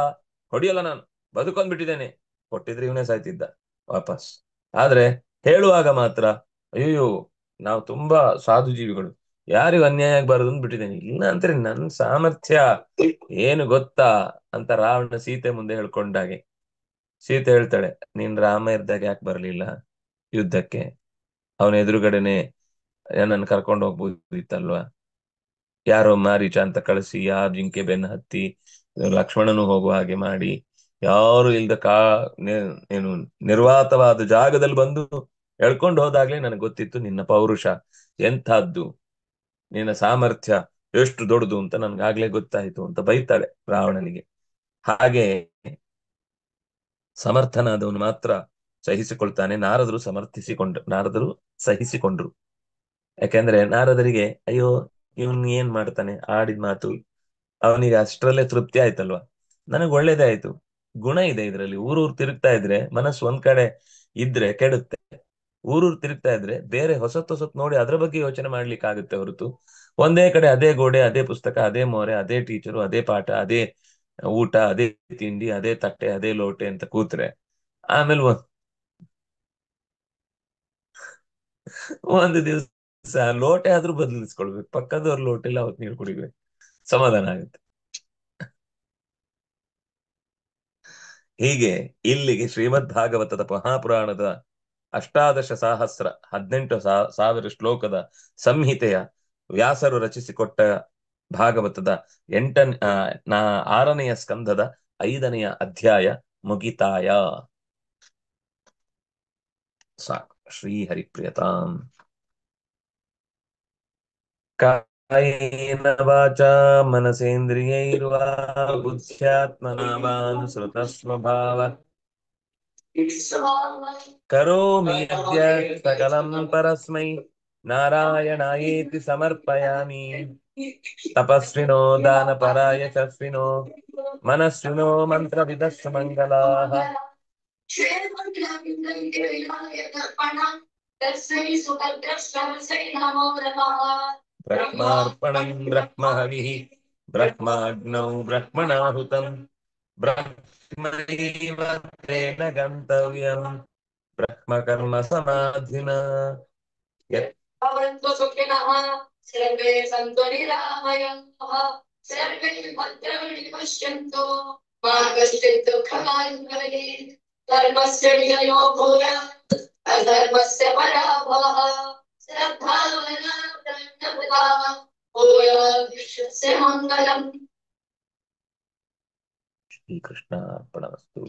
ಹೊಡೆಯಲ್ಲ, ನಾನು ಬದುಕೊಂಡ್ಬಿಟ್ಟಿದ್ದೇನೆ, ಕೊಟ್ಟಿದ್ರೆ ಇವನೇ ಸಾಯ್ತಿದ್ದ ವಾಪಸ್. ಆದ್ರೆ ಹೇಳುವಾಗ ಮಾತ್ರ ಅಯ್ಯೋ ನಾವು ತುಂಬಾ ಸಾಧು ಜೀವಿಗಳು, ಯಾರಿಗೂ ಅನ್ಯಾಯ ಆಗ್ಬಾರದು ಅಂತ ಬಿಟ್ಟಿದ್ದೇನೆ. ಇಲ್ಲ ಅಂದ್ರೆ ನನ್ ಸಾಮರ್ಥ್ಯ ಏನು ಗೊತ್ತಾ ಅಂತ ರಾವಣ ಸೀತೆ ಮುಂದೆ ಹೇಳ್ಕೊಂಡಾಗೆ. ಸೀತೆ ಹೇಳ್ತಾಳೆ, ನೀನ್ ರಾಮ ಇದ್ದಾಗ ಯಾಕೆ ಬರ್ಲಿಲ್ಲ ಯುದ್ಧಕ್ಕೆ? ಅವನ ಎದುರುಗಡೆನೆ ನನ್ನ ಕರ್ಕೊಂಡು ಹೋಗ್ಬೋದಿತ್ತಲ್ವಾ? ಯಾರೋ ಮಾರೀಚ ಅಂತ ಕಳಿಸಿ, ಯಾರು ಜಿಂಕೆ ಬೆನ್ನ ಹತ್ತಿ ಲಕ್ಷ್ಮಣನು ಹೋಗುವ ಹಾಗೆ ಮಾಡಿ, ಯಾರು ಇಲ್ದ ಏನು ನಿರ್ವಾತವಾದ ಜಾಗದಲ್ಲಿ ಬಂದು ಹೇಳ್ಕೊಂಡು ಹೋದಾಗ್ಲೇ ನನಗೆ ಗೊತ್ತಿತ್ತು ನಿನ್ನ ಪೌರುಷ ಎಂಥದ್ದು, ನಿನ್ನ ಸಾಮರ್ಥ್ಯ ಎಷ್ಟು ದೊಡ್ಡದು ಅಂತ ನನ್ಗಾಗ್ಲೇ ಗೊತ್ತಾಯ್ತು ಅಂತ ಬೈತಾಳೆ ರಾವಣನಿಗೆ. ಹಾಗೆ ಸಮರ್ಥನಾದವನು ಮಾತ್ರ ಸಹಿಸಿಕೊಳ್ತಾನೆ. ನಾರದರು ಸಹಿಸಿಕೊಂಡ್ರು. ಯಾಕೆಂದ್ರೆ ನಾರದರಿಗೆ ಅಯ್ಯೋ ಇವನ್ ಏನ್ ಮಾಡ್ತಾನೆ, ಆಡಿದ ಮಾತು ಅವನಿಗೆ ಅಷ್ಟರಲ್ಲೇ ತೃಪ್ತಿ ಆಯ್ತಲ್ವಾ, ನನಗ್ ಒಳ್ಳೇದೇ ಆಯ್ತು. ಗುಣ ಇದೆ ಇದರಲ್ಲಿ. ಊರೂರು ತಿರುಗ್ತಾ ಇದ್ರೆ ಮನಸ್ಸು ಒಂದ್ ಕಡೆ ಇದ್ರೆ ಕೆಡುತ್ತೆ. ಊರೂರು ತಿರುಗ್ತಾ ಇದ್ರೆ ಬೇರೆ ಹೊಸತ್ ನೋಡಿ ಅದ್ರ ಬಗ್ಗೆ ಯೋಚನೆ ಮಾಡ್ಲಿಕ್ಕೆ ಆಗುತ್ತೆ ಹೊರತು, ಒಂದೇ ಕಡೆ ಅದೇ ಗೋಡೆ, ಅದೇ ಪುಸ್ತಕ, ಅದೇ ಮೋರೆ, ಅದೇ ಟೀಚರು, ಅದೇ ಪಾಠ, ಅದೇ ಊಟ, ಅದೇ ತಿಂಡಿ, ಅದೇ ತಟ್ಟೆ, ಅದೇ ಲೋಟೆ ಅಂತ ಕೂತ್ರೆ ಆಮೇಲೆ ಒಂದು ದಿವಸ ಲೋಟೆ ಆದ್ರೂ ಬದಲಿಸ್ಕೊಳ್ಬೇಕು, ಪಕ್ಕದವ್ರ ಲೋಟೆಲ್ಲ ಅವತ್ ನೀರು ಕುಡಿಬೇಕು, ಸಮಾಧಾನ ಆಗುತ್ತೆ. ಹೀಗೆ ಇಲ್ಲಿಗೆ ಶ್ರೀಮದ್ ಭಾಗವತದ ಮಹಾಪುರಾಣದ 18,000 ಶ್ಲೋಕದ ಸಂಹಿತೆಯ ವ್ಯಾಸರು ರಚಿಸಿಕೊಟ್ಟ ಭಾಗವತದ 6ನೆಯ ಸ್ಕಂಧದ 5ನೆಯ ಅಧ್ಯಾಯ ಮುಗಿತಾಯ. ಸಾಕು. ಶ್ರೀ ಹರಿಪ್ರಿಯತಾಂ. ಕಾಯೇನ ವಾಚಾ ಮನಸೇಂದ್ರಿಯೈರ್ವಾ ಬುದ್ಧ್ಯಾತ್ಮನಾ ವಾನುಸೃತ ಸ್ವಭಾವ ಕರೋಮಿ ಯದ್ಯತ್ ಸಕಲಂ ಪರಸ್ಮೈ ನಾರಾಯಣಾಯೇತಿ ಸಮರ್ಪಯಾಮಿ. ತಪಸ್ವಿನೋ ದಾನಪರಾ ಯಶಸ್ವಿನೋ ಮನಸ್ವಿನೋ ಮಂತ್ರವಿದಸ್ಸು ಮಂಗಲಾಃ. ಬ್ರಹ್ಮಾರ್ಪಣಂ ಬ್ರಹ್ಮಹವಿಃ ಬ್ರಹ್ಮಾಗ್ನೌ ಬ್ರಹ್ಮಣಾಹುತಂ ಬ್ರಹ್ಮೈವ ತೇನ ಗಂತವ್ಯಂ ಬ್ರಹ್ಮಕರ್ಮ ಸಮಾಧಿನಾ. ಭವಂತು ಸುಖಿನಃ ಸರ್ವೇ ಸಂತು ನಿರಾಮಯಾಃ ಸರ್ವೇ ಭದ್ರಾಣಿ ಪಶ್ಯಂತು ಮಾ ಕಶ್ಚಿತ್ ದುಃಖಾನ್ ಭವೇತ್. ಧರ್ಮಸ್ಯ ವಿಜಯೋ ಭೂಯಾತ್ ಅಧರ್ಮಸ್ಯ ಪರಾಭವಃ. ಶ್ರದ್ಧಾವನಾ ಭೂಯಾತ್ ವಿಶ್ವಸ್ಯ ಮಂಗಲಂ. ಶ್ರೀಕೃಷ್ಣ ಅರ್ಪಣಮಸ್ತು.